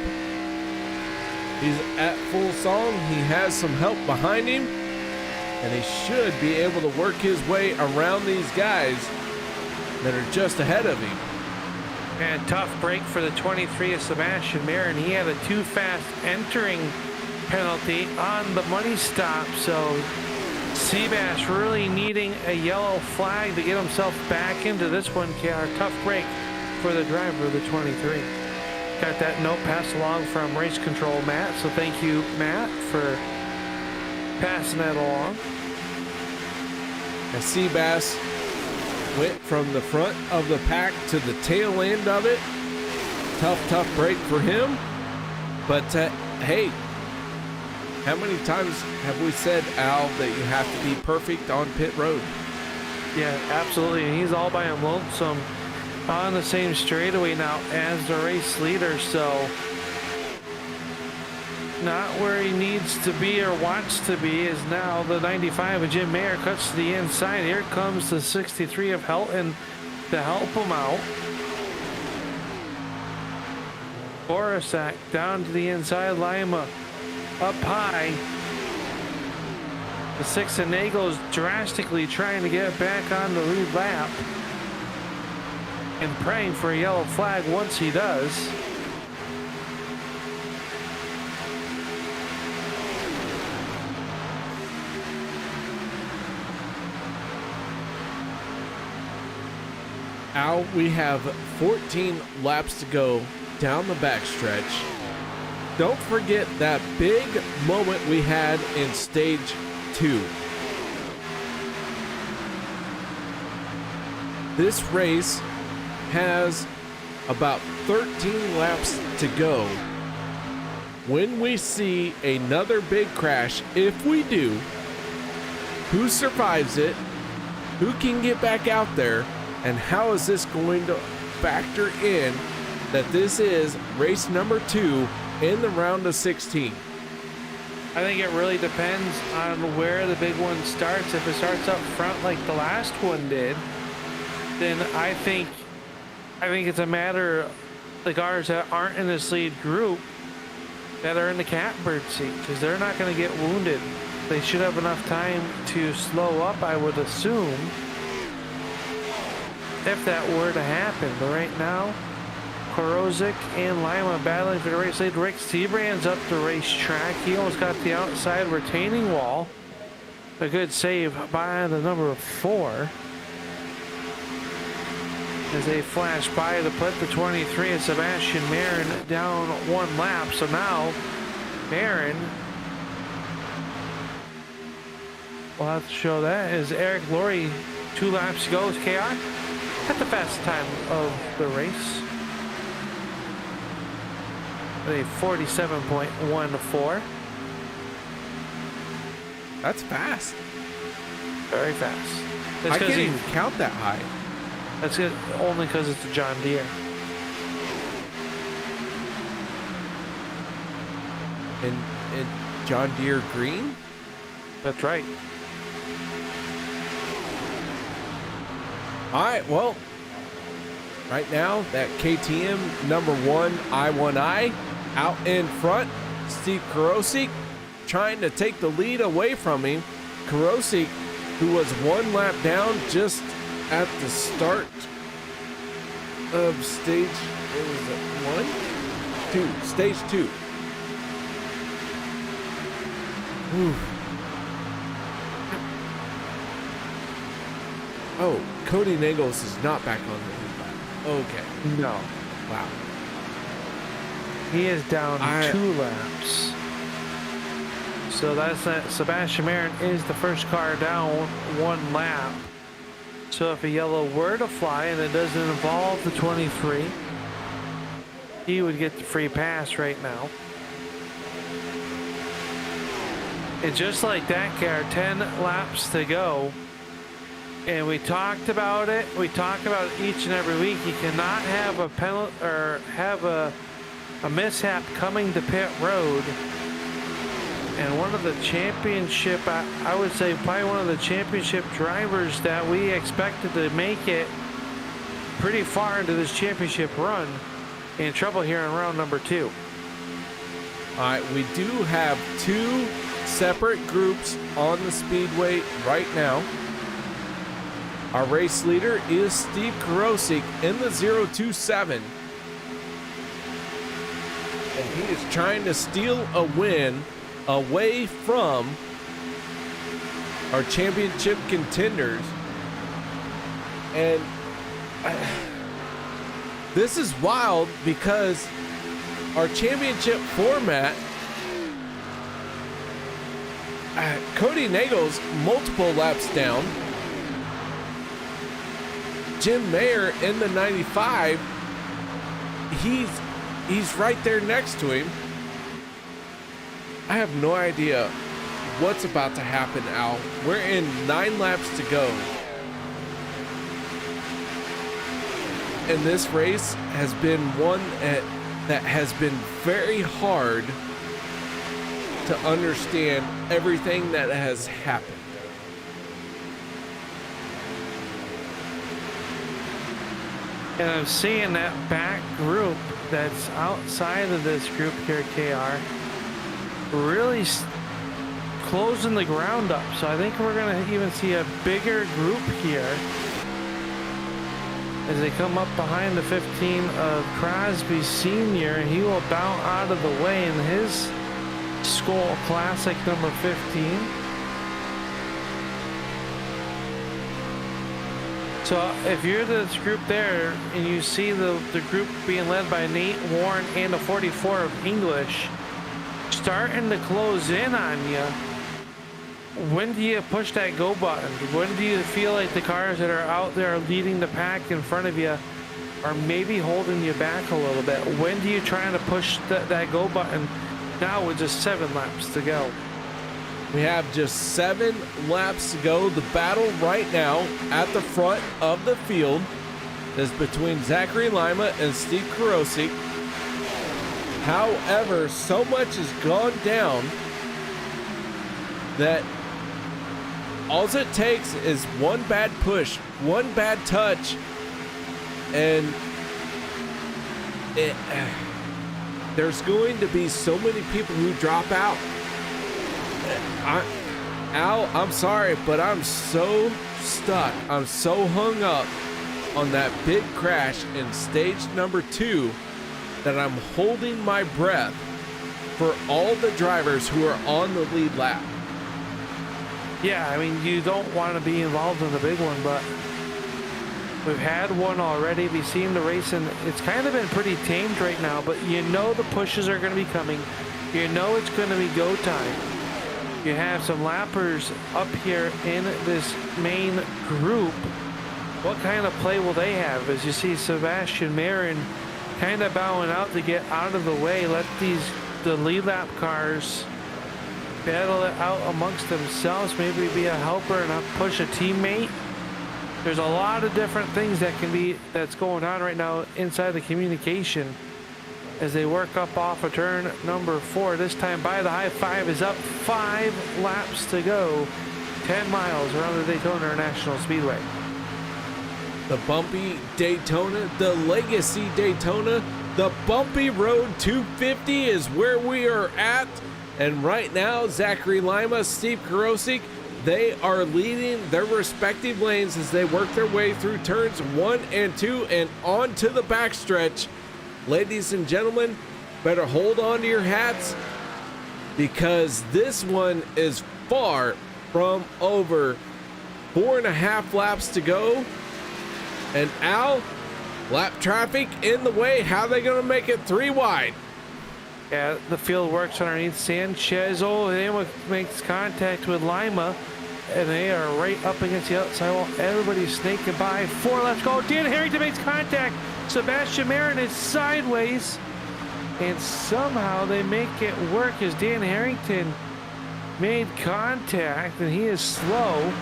S3: He's at full song. He has some help behind him, and he should be able to work his way around these guys that are just ahead of him.
S4: And tough break for the 23 of Sebastian Marin. He had a too fast entering penalty on the money stop, so Seabass really needing a yellow flag to get himself back into this one. Tough break for the driver of the 23. Got that note passed along from race control Matt, so thank you, Matt, for passing that along.
S3: And Seabass went from the front of the pack to the tail end of it. Tough break for him. But hey, How many times have we said, Al, that you have to be perfect on pit road?
S4: Yeah, absolutely. And he's all by him lonesome on the same straightaway now as the race leader. So not where he needs to be or wants to be is now the 95 of Jim Maier cuts to the inside. Here comes the 63 of Helton to help him out. Borisak down to the inside. Lima up high. The 6 of Neagles drastically trying to get back on the lead lap and praying for a yellow flag once he does.
S3: Al, we have 14 laps to go down the backstretch. Don't forget that big moment we had in stage 2. This race has about 13 laps to go. When we see another big crash, if we do, who survives it, who can get back out there, and how is this going to factor in that this is race number 2 in the round of 16?
S4: I think it really depends on where the big one starts. If it starts up front like the last one did, then I think it's a matter of the cars that aren't in this lead group that are in the catbird seat, because they're not going to get wounded. They should have enough time to slow up, I would assume, if that were to happen. But right now, Korosic and Lima battling for the race lead. Rick Siebrands up the racetrack. He almost got the outside retaining wall. A good save by the number 4. As they flash by to put the 23 of Sebastian Marin down 1 lap. So now Marin, we'll have to show that, is Eric Laurie 2 laps to go. KR at the fastest time of the race. A 47.14.
S3: That's fast.
S4: Very fast.
S3: I can't even count that high.
S4: That's good, only because it's a John Deere.
S3: And John Deere green?
S4: That's right.
S3: All right, well, right now that KTM number 1 I1I out in front. Steve Korosic trying to take the lead away from him. Korosic, who was 1 lap down just at the start of stage, what was it, 1? 2, stage 2. Ooh. Oh, Kody Neagles is not back on the lead lap. Okay.
S4: No.
S3: Wow.
S4: He is down 2 laps. So that's that. Sebastian Marin is the first car down 1 lap. So if a yellow were to fly and it doesn't involve the 23, he would get the free pass right now. And just like that, car, 10 laps to go. And we talked about it. We talk about it each and every week. You cannot have a penalty or have a mishap coming to pit road. And one of the championship, I would say probably one of the championship drivers that we expected to make it pretty far into this championship run, in trouble here in round number 2.
S3: All right, we do have 2 separate groups on the speedway right now. Our race leader is Steve Korosic in the 027. And he is trying to steal a win away from our championship contenders. And this is wild because our championship format, Kody Neagles multiple laps down. Jim Maier in the 95, he's right there next to him. I have no idea what's about to happen, Al. We're in 9 laps to go. And this race has been one that has been very hard to understand everything that has happened.
S4: And I'm seeing that back group that's outside of this group here, KR, really closing the ground up. So I think we're going to even see a bigger group here as they come up behind the 15 of Crosby Sr. He will bow out of the way in his Skull Classic number 15. So if you're this group there and you see the group being led by Nate Warren and the 44 of English starting to close in on you, when do you push that go button? When do you feel like the cars that are out there leading the pack in front of you are maybe holding you back a little bit? When do you try to push that go button now with just 7 laps to go?
S3: We have just 7 laps to go. The battle right now at the front of the field is between Zachary Lima and Steve Karosik. However, so much has gone down that all it takes is one bad push, one bad touch, and there's going to be so many people who drop out. Al, I'm sorry, but I'm so stuck. I'm so hung up on that big crash in stage number 2 that I'm holding my breath for all the drivers who are on the lead lap.
S4: Yeah, I mean, you don't want to be involved in the big one, but we've had one already. We've seen the race, and it's kind of been pretty tamed right now, but you know the pushes are going to be coming. You know it's going to be go time. You have some lappers up here in this main group. What kind of play will they have? As you see Sebastian Marin kind of bowing out to get out of the way, let the lead lap cars battle it out amongst themselves, maybe be a helper and not push a teammate. There's a lot of different things that's going on right now inside the communication as they work up off of turn number 4. This time by the high 5 is up, 5 laps to go, 10 miles around the Daytona International Speedway.
S3: The Bumpy Daytona, the Legacy Daytona, the Bumpy Road 250 is where we are at. And right now, Zachary Lima, Steve Karosik, they are leading their respective lanes as they work their way through turns 1 and 2 and on to the backstretch. Ladies and gentlemen, better hold on to your hats because this one is far from over. 4.5 laps to go. And Al, lap traffic in the way. How are they going to make it 3 wide?
S4: Yeah, the field works underneath Sanchez. Oh, they makes contact with Lima, and they are right up against the outside wall. Everybody's snaking by. 4 laps go. Dan Harrington makes contact. Sebastian Marin is sideways, and somehow they make it work as Dan Harrington made contact, and he is slow.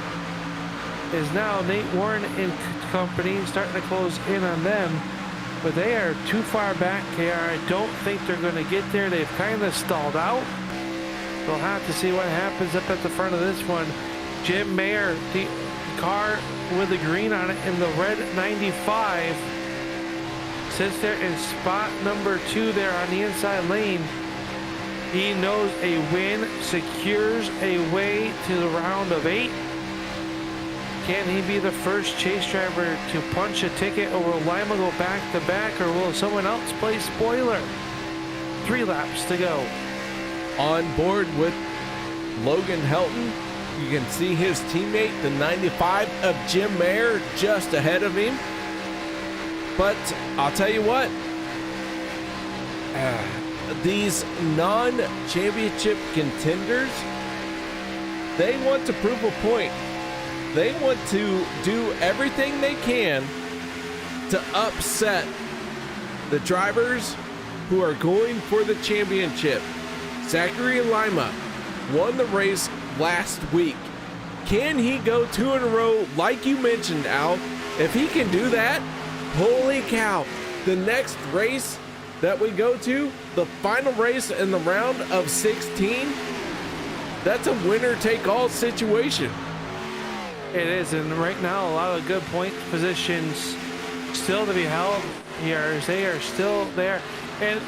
S4: Is now Nate Warren and company starting to close in on them, but they are too far back, KR. I don't think they're going to get there. They've kind of stalled out. We'll have to see what happens up at the front of this one. Jim Maier, the car with the green on it in the red 95, sits there in spot number 2 there on the inside lane. He knows a win secures a way to the round of 8. Can he be the first chase driver to punch a ticket, or will Lima go back to back, or will someone else play spoiler? 3 laps to go.
S3: On board with Logan Helton, you can see his teammate, the 95 of Jim Maier, just ahead of him. But I'll tell you what, these non-championship contenders, they want to prove a point. They want to do everything they can to upset the drivers who are going for the championship. Zachary Lima won the race last week. Can he go 2 in a row like you mentioned, Al? If he can do that, holy cow. The next race that we go to, the final race in the round of 16, that's a winner-take-all situation.
S4: It is, and right now a lot of good point positions still to be held here. They are still there, and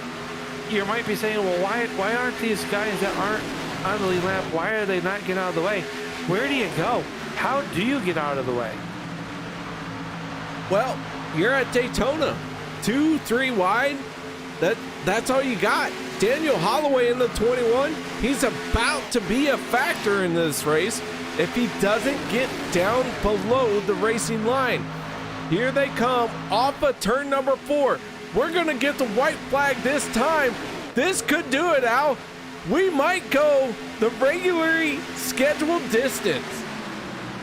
S4: you might be saying, well, why aren't these guys that aren't on the lead lap, why are they not getting out of the way? Where do you go? How do you get out of the way?
S3: Well, you're at Daytona, 2-3 wide. That's all you got. Daniel Holloway in the 21, he's about to be a factor in this race if he doesn't get down below the racing line. Here they come off of turn number 4. We're gonna get the white flag this time. This could do it, Al. We might go the regularly scheduled distance.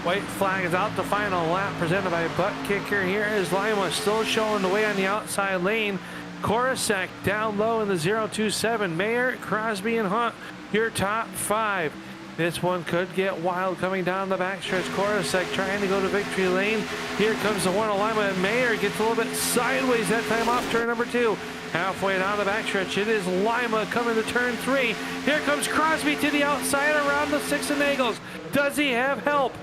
S4: White flag is out, the final lap presented by Butt Kicker. Here is Lima still showing the way on the outside lane. Korosek down low in the 027. Maier, Crosby, and Hunt, your top 5. This one could get wild coming down the backstretch. Korosek trying to go to victory lane. Here comes the one of Lima, and Maier gets a little bit sideways that time off turn number 2. Halfway down the backstretch, it is Lima coming to turn 3. Here comes Crosby to the outside around the 6 of Neagles. Does he have help?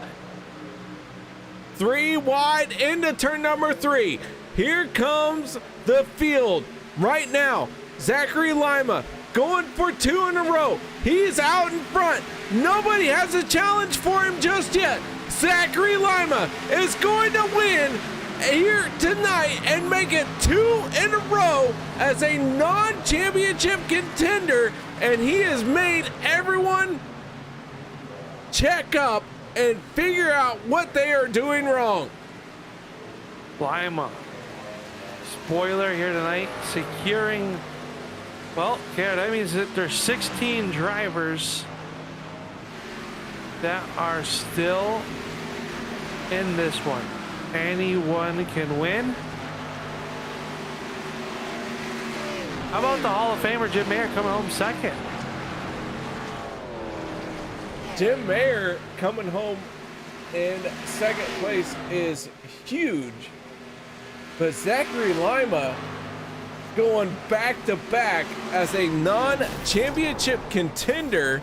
S3: 3 wide into turn number 3. Here comes the field right now. Zachary Lima going for 2 in a row. He's out in front. Nobody has a challenge for him just yet. Zachary Lima is going to win here tonight and make it 2 in a row as a non-championship contender, and he has made everyone check up and figure out what they are doing wrong.
S4: Lima, spoiler here tonight, securing, well, yeah, that means that there's 16 drivers that are still in this one. Anyone can win. How about the Hall of Famer Jim Maier coming home second?
S3: Jim Maier coming home in second place is huge. But Zachary Lima going back to back as a non-championship contender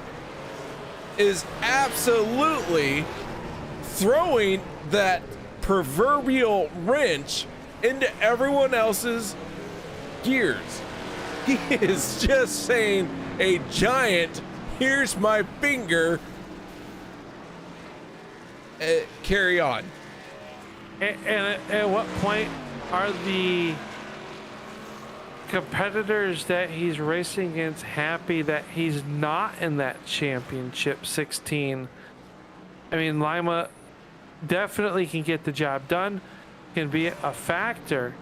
S3: is absolutely throwing that proverbial wrench into everyone else's gears. He is just saying a giant, here's my finger, carry on.
S4: And at what point are the competitors that he's racing against happy that he's not in that championship 16? I mean, Lima definitely can get the job done, can be a factor.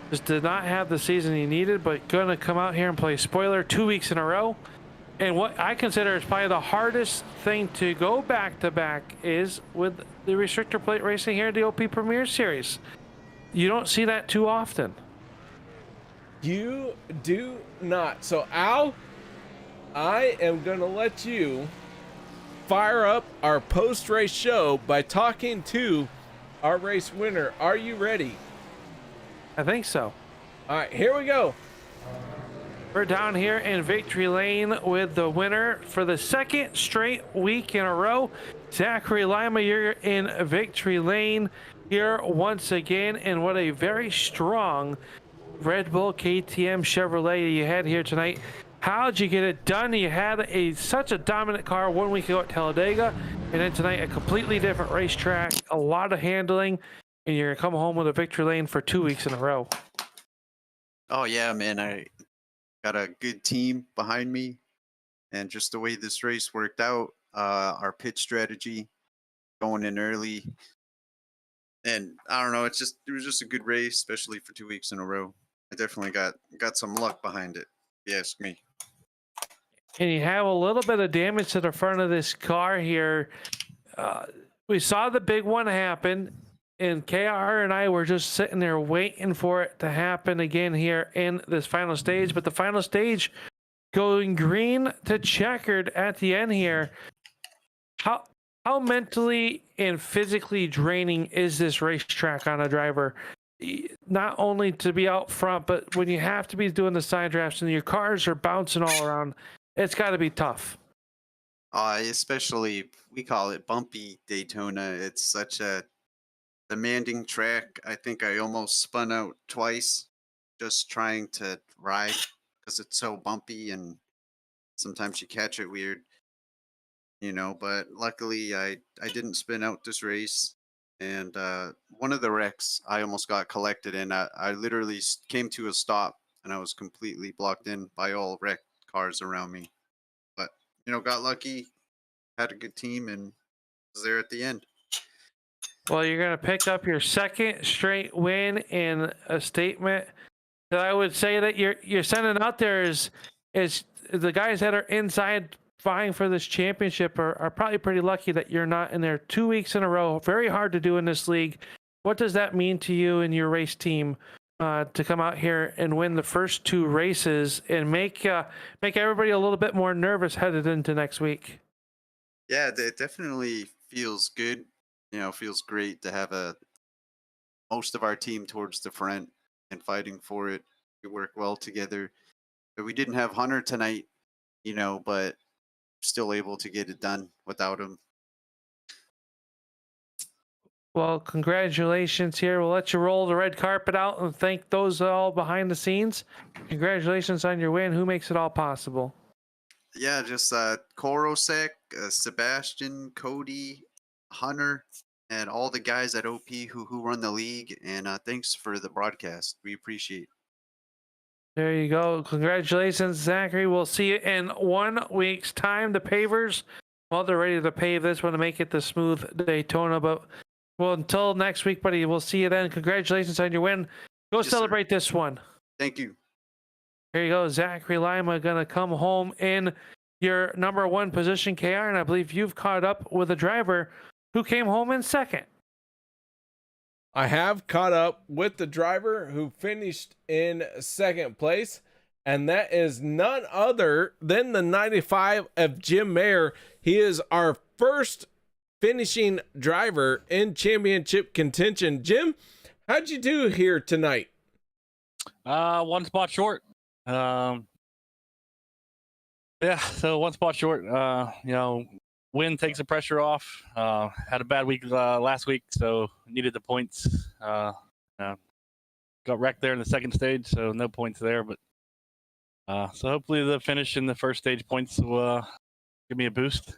S4: Just did not have the season he needed, but gonna come out here and play spoiler 2 weeks in a row. And what I consider is probably the hardest thing to go back to back is with the restrictor plate racing here at the OP Premier Series. You don't see that too often.
S3: You do not. So Al, I am gonna let you fire up our post-race show by talking to our race winner. Are you ready?
S4: I think so.
S3: All right, here we go.
S4: We're down here in victory lane with the winner for the second straight week in a row. Zachary Lima, you're in victory lane here once again. And what a very strong Red Bull KTM Chevrolet you had here tonight. How'd you get it done? You had such a dominant car 1 week ago at Talladega, and then tonight a completely different racetrack, a lot of handling, and you're gonna come home with a victory lane for 2 weeks in a row.
S10: Oh yeah, man, I got a good team behind me, and just the way this race worked out, our pit strategy, going in early, and I don't know, it was just a good race, especially for 2 weeks in a row. I definitely got some luck behind it, if you ask me.
S4: And you have a little bit of damage to the front of this car here. We saw the big one happen, and KR and I were just sitting there waiting for it to happen again here in this final stage. But the final stage going green to checkered at the end here. How mentally and physically draining is this racetrack on a driver? Not only to be out front, but when you have to be doing the side drafts and your cars are bouncing all around, it's got to be tough.
S10: Especially, we call it Bumpy Daytona. It's such a demanding track. I think I almost spun out twice just trying to ride because it's so bumpy and sometimes you catch it weird, but luckily I didn't spin out this race. And one of the wrecks I almost got collected in. I literally came to a stop and I was completely blocked in by all wrecked cars around me. But, got lucky, had a good team, and was there at the end.
S4: Well, you're going to pick up your second straight win in a statement that I would say that you're sending out there is the guys that are inside vying for this championship are probably pretty lucky that you're not in there 2 weeks in a row. Very hard to do in this league. What does that mean to you and your race team to come out here and win the first 2 races and make everybody a little bit more nervous headed into next week?
S10: Yeah, it definitely feels good. Feels great to have most of our team towards the front and fighting for it. We work well together. But we didn't have Hunter tonight, but still able to get it done without him.
S4: Well, congratulations here. We'll let you roll the red carpet out and thank those all behind the scenes. Congratulations on your win. Who makes it all possible?
S10: Yeah, just Korosek, Sebastian, Kody, Hunter, and all the guys at OP who run the league. And thanks for the broadcast. We appreciate it.
S4: There you go. Congratulations, Zachary. We'll see you in 1 week's time. The pavers, well, they're ready to pave this one to make it the smooth Daytona. But well, until next week, buddy, we'll see you then. Congratulations on your win. Go celebrate this one.
S10: Thank you.
S4: Here you go. Zachary Lima going to come home in your number 1 position, KR, and I believe you've caught up with a driver who came home in second.
S3: I have caught up with the driver who finished in second place, and that is none other than the 95 of Jim Maier. He is our first finishing driver in championship contention. Jim, how'd you do here tonight?
S11: 1 spot short. Yeah, so 1 spot short. Win takes the pressure off. Had a bad week last week, so needed the points. Got wrecked there in the second stage, so no points there. But so hopefully the finish in the first stage points will give me a boost.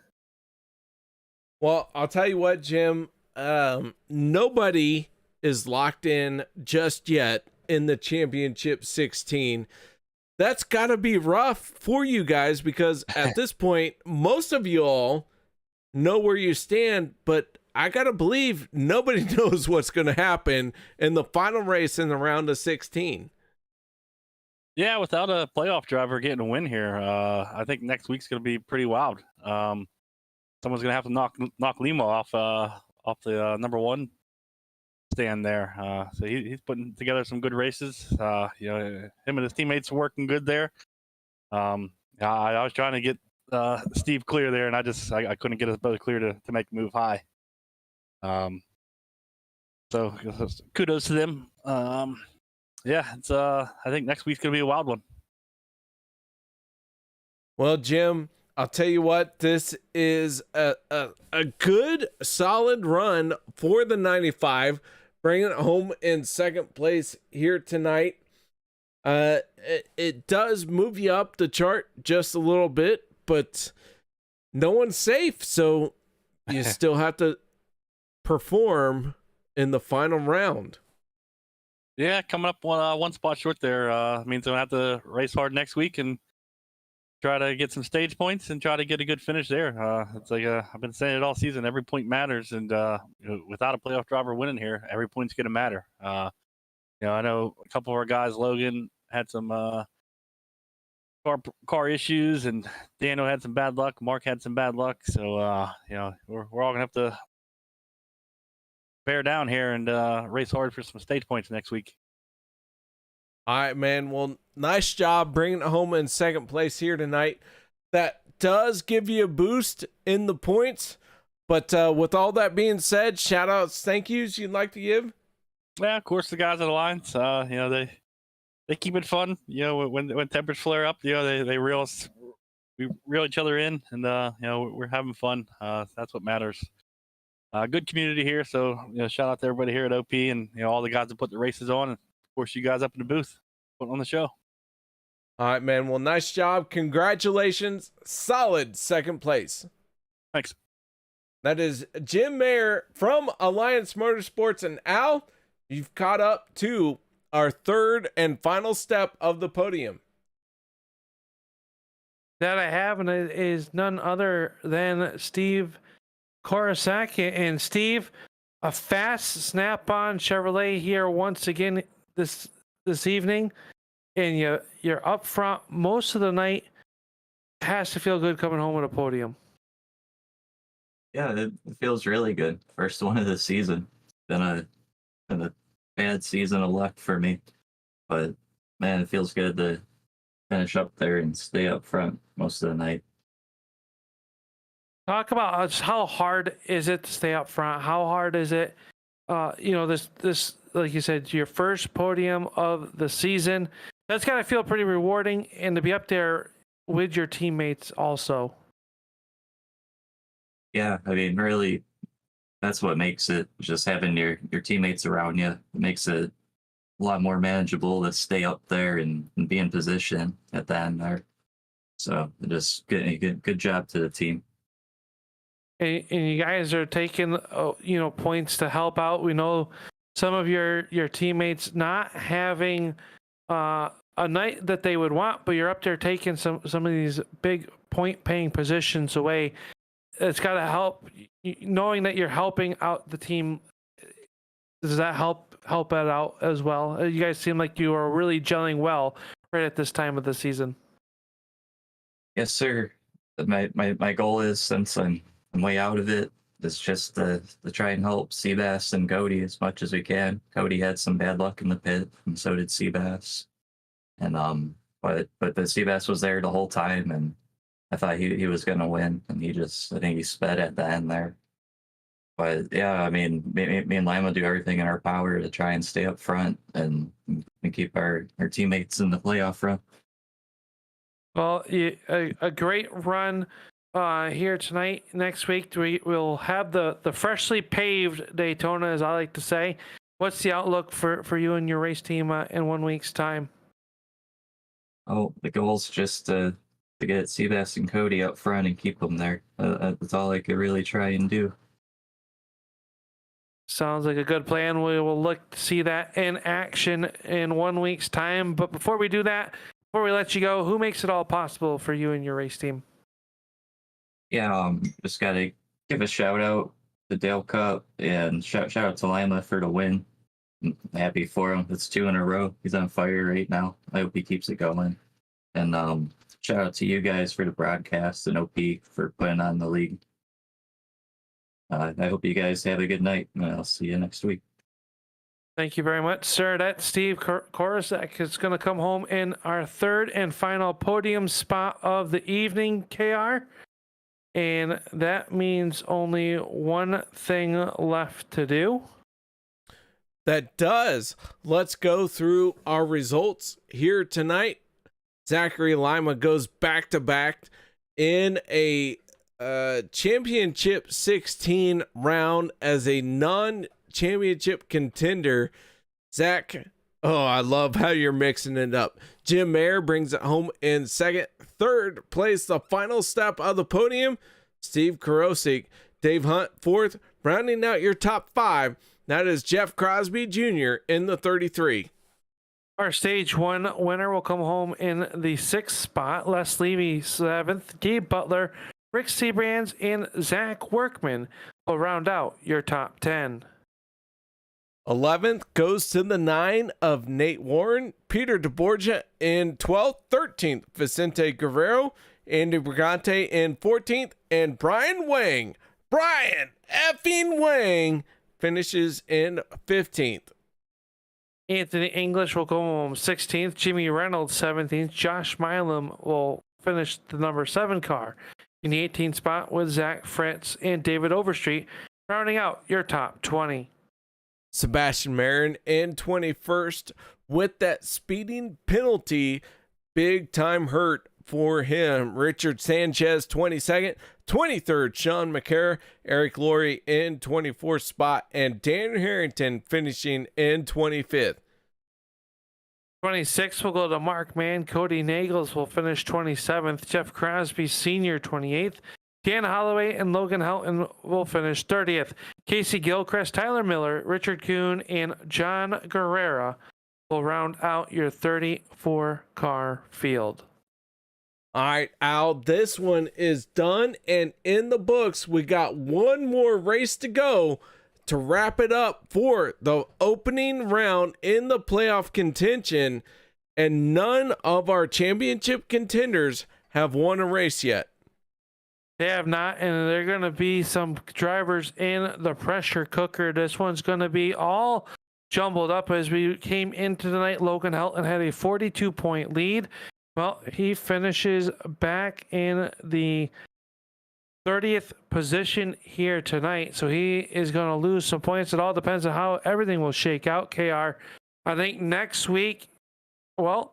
S3: Well, I'll tell you what, Jim. Nobody is locked in just yet in the championship 16. That's got to be rough for you guys because at this point, most of you all know where you stand, but I got to believe nobody knows what's going to happen in the final race in the round of 16.
S11: Yeah, without a playoff driver getting a win here, I think next week's going to be pretty wild. Someone's going to have to knock Lima off the number 1 stand there. So he's putting together some good races. Him and his teammates are working good there. I was trying to get Steve clear there, and I couldn't get us both clear to make the move high. So kudos to them. It's I think next week's gonna be a wild one.
S3: Well, Jim, I'll tell you what, this is a good solid run for the 95, bringing it home in second place here tonight. It does move you up the chart just a little bit, but no one's safe, so you still have to perform in the final round.
S11: Yeah, coming up 1 spot short there means I'm gonna have to race hard next week and try to get some stage points and try to get a good finish there. It's like I've been saying it all season. Every point matters, and without a playoff driver winning here, every point's gonna matter. I know a couple of our guys, Logan had some car issues, and Daniel had some bad luck. Mark had some bad luck, so we're all gonna have to bear down here and race hard for some stage points next week.
S3: All right, man. Well, nice job bringing it home in second place here tonight. That does give you a boost in the points. But with all that being said, shout outs, thank yous you'd like to give?
S11: Yeah, of course, the guys at Alliance, they keep it fun. When temperatures flare up, they we reel each other in, and we're having fun. That's what matters. Good community here, so shout out to everybody here at OP and all the guys that put the races on, and of course you guys up in the booth putting on the show.
S3: All right, man. Well, nice job. Congratulations. Solid second place.
S11: Thanks.
S3: That is Jim Maier from Alliance Motorsports. And Al, you've caught up to our third and final step of the podium.
S4: That I have, and it is none other than Steve Korosaki. And Steve, a fast snap-on Chevrolet here once again this evening, and you're up front most of the night. Has to feel good coming home with a podium.
S12: Yeah, it feels really good. First one of the season. Been a bad season of luck for me, but man, it feels good to finish up there and stay up front most of the night.
S4: Talk about how hard is it to stay up front? How hard is it? This like you said, your first podium of the season. That's got to feel pretty rewarding, and to be up there with your teammates also.
S12: Yeah, I mean, really, that's what makes it, just having your teammates around you. It makes it a lot more manageable to stay up there and be in position at the end there. So just good job to the team.
S4: And you guys are taking points to help out. We know some of your teammates not having a night that they would want, but you're up there taking some of these big point paying positions away. It's got to help, knowing that you're helping out the team. Does that help it out as well? You guys seem like you are really gelling well right at this time of the season.
S12: Yes, sir. My goal is, since I'm way out of it, is just to try and help Seabass and Kody as much as we can. Kody had some bad luck in the pit, and so did Seabass. And but the Seabass was there the whole time, and I thought he was gonna win, and I think he sped at the end there. But yeah, I mean, me and Lima do everything in our power to try and stay up front and keep our teammates in the playoff run.
S4: Well, a great run here tonight. Next week we'll have the freshly paved Daytona, as I like to say. What's the outlook for you and your race team in 1 week's time?
S12: Oh, the goal's just to get Seabass and Kody up front and keep them there. That's all I could really try and do.
S4: Sounds like a good plan. We will look to see that in action in 1 week's time. But before we do that, before we let you go, who makes it all possible for you and your race team?
S12: Yeah, just gotta give a shout out to Dale Cup and shout out to Lima for the win. I'm happy for him. It's 2 in a row. He's on fire right now. I hope he keeps it going. And shout out to you guys for the broadcast and OP for putting on the league. I hope you guys have a good night, and I'll see you next week.
S4: Thank you very much, sir. That's Steve Korosaki. Is going to come home in our third and final podium spot of the evening, KR. And that means only one thing left to do.
S3: That does. Let's go through our results here tonight. Zachary Lima goes back-to-back in a championship 16 round as a non-championship contender. Zach, oh, I love how you're mixing it up. Jim Maier brings it home in second. Third place, the final step of the podium, Steve Korosik. Dave Hunt, fourth. Rounding out your top 5, that is Jeff Crosby Jr. in the 33.
S4: Our stage 1 winner will come home in the 6th spot. Les Levy, 7th. Gabe Butler, Rick Siebrands, and Zach Workman will round out your top 10.
S3: 11th goes to the 9 of Nate Warren, Peter deBorja in 12th. 13th, Vicente Guerrero, Andy Brigante in 14th, and Bryan Wang, Bryan effing Wang, finishes in 15th.
S4: Anthony English will go home 16th. Jimmy Reynolds 17th. Josh Milam will finish the number 7 car in the 18th spot with Zach Fritz and David Overstreet rounding out your top 20.
S3: Sebastian Marin in 21st with that speeding penalty. Big time hurt for him. Richard Sanchez 22nd. 23rd, Sean McCarr. Eric Laurie in 24th spot. And Dan Harrington finishing in 25th.
S4: 26 will go to Mark Mann. Kody Neagles will finish 27th. Jeff Crosby Sr. 28th. Dan Holloway and Logan Helton will finish 30th. Casey Gilchrist, Tyler Miller, Richard Kuhn, and John Guerrera will round out your 34-car field.
S3: All right, Al, this one is done and in the books. We got one more race to go to wrap it up for the opening round in the playoff contention, and none of our championship contenders have won a race yet.
S4: They have not, and there are going to be some drivers in the pressure cooker. This one's going to be all jumbled up as we came into the night. Logan Helton had a 42-point lead. Well, he finishes back in the 30th position here tonight, so he is going to lose some points. It all depends on how everything will shake out, KR. I think next week, well,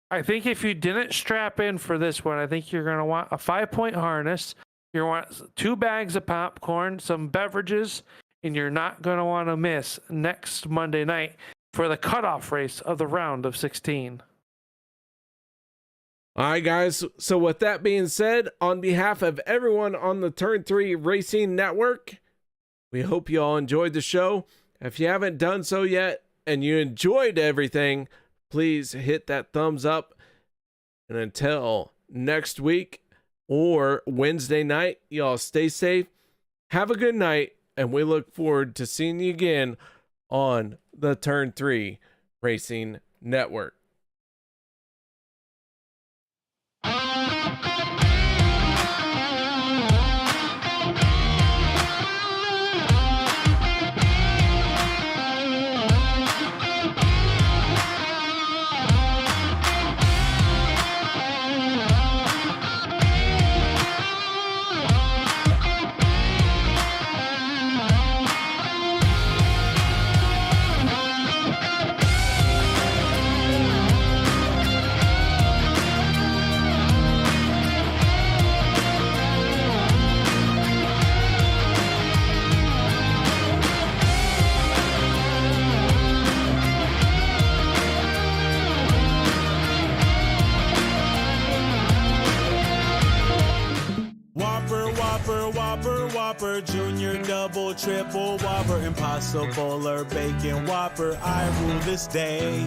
S4: I think if you didn't strap in for this one, I think you're going to want a 5-point harness. You're going to want 2 bags of popcorn, some beverages, and you're not going to want to miss next Monday night for the cutoff race of the round of 16.
S3: All right, guys. So with that being said, on behalf of everyone on the Turn 3 Racing Network, we hope you all enjoyed the show. If you haven't done so yet and you enjoyed everything, please hit that thumbs up. And until next week or Wednesday night, y'all stay safe. Have a good night, and we look forward to seeing you again on the Turn 3 Racing Network.
S13: Whopper, Junior, double, triple, Whopper, Impossible or Bacon Whopper. I rule this day.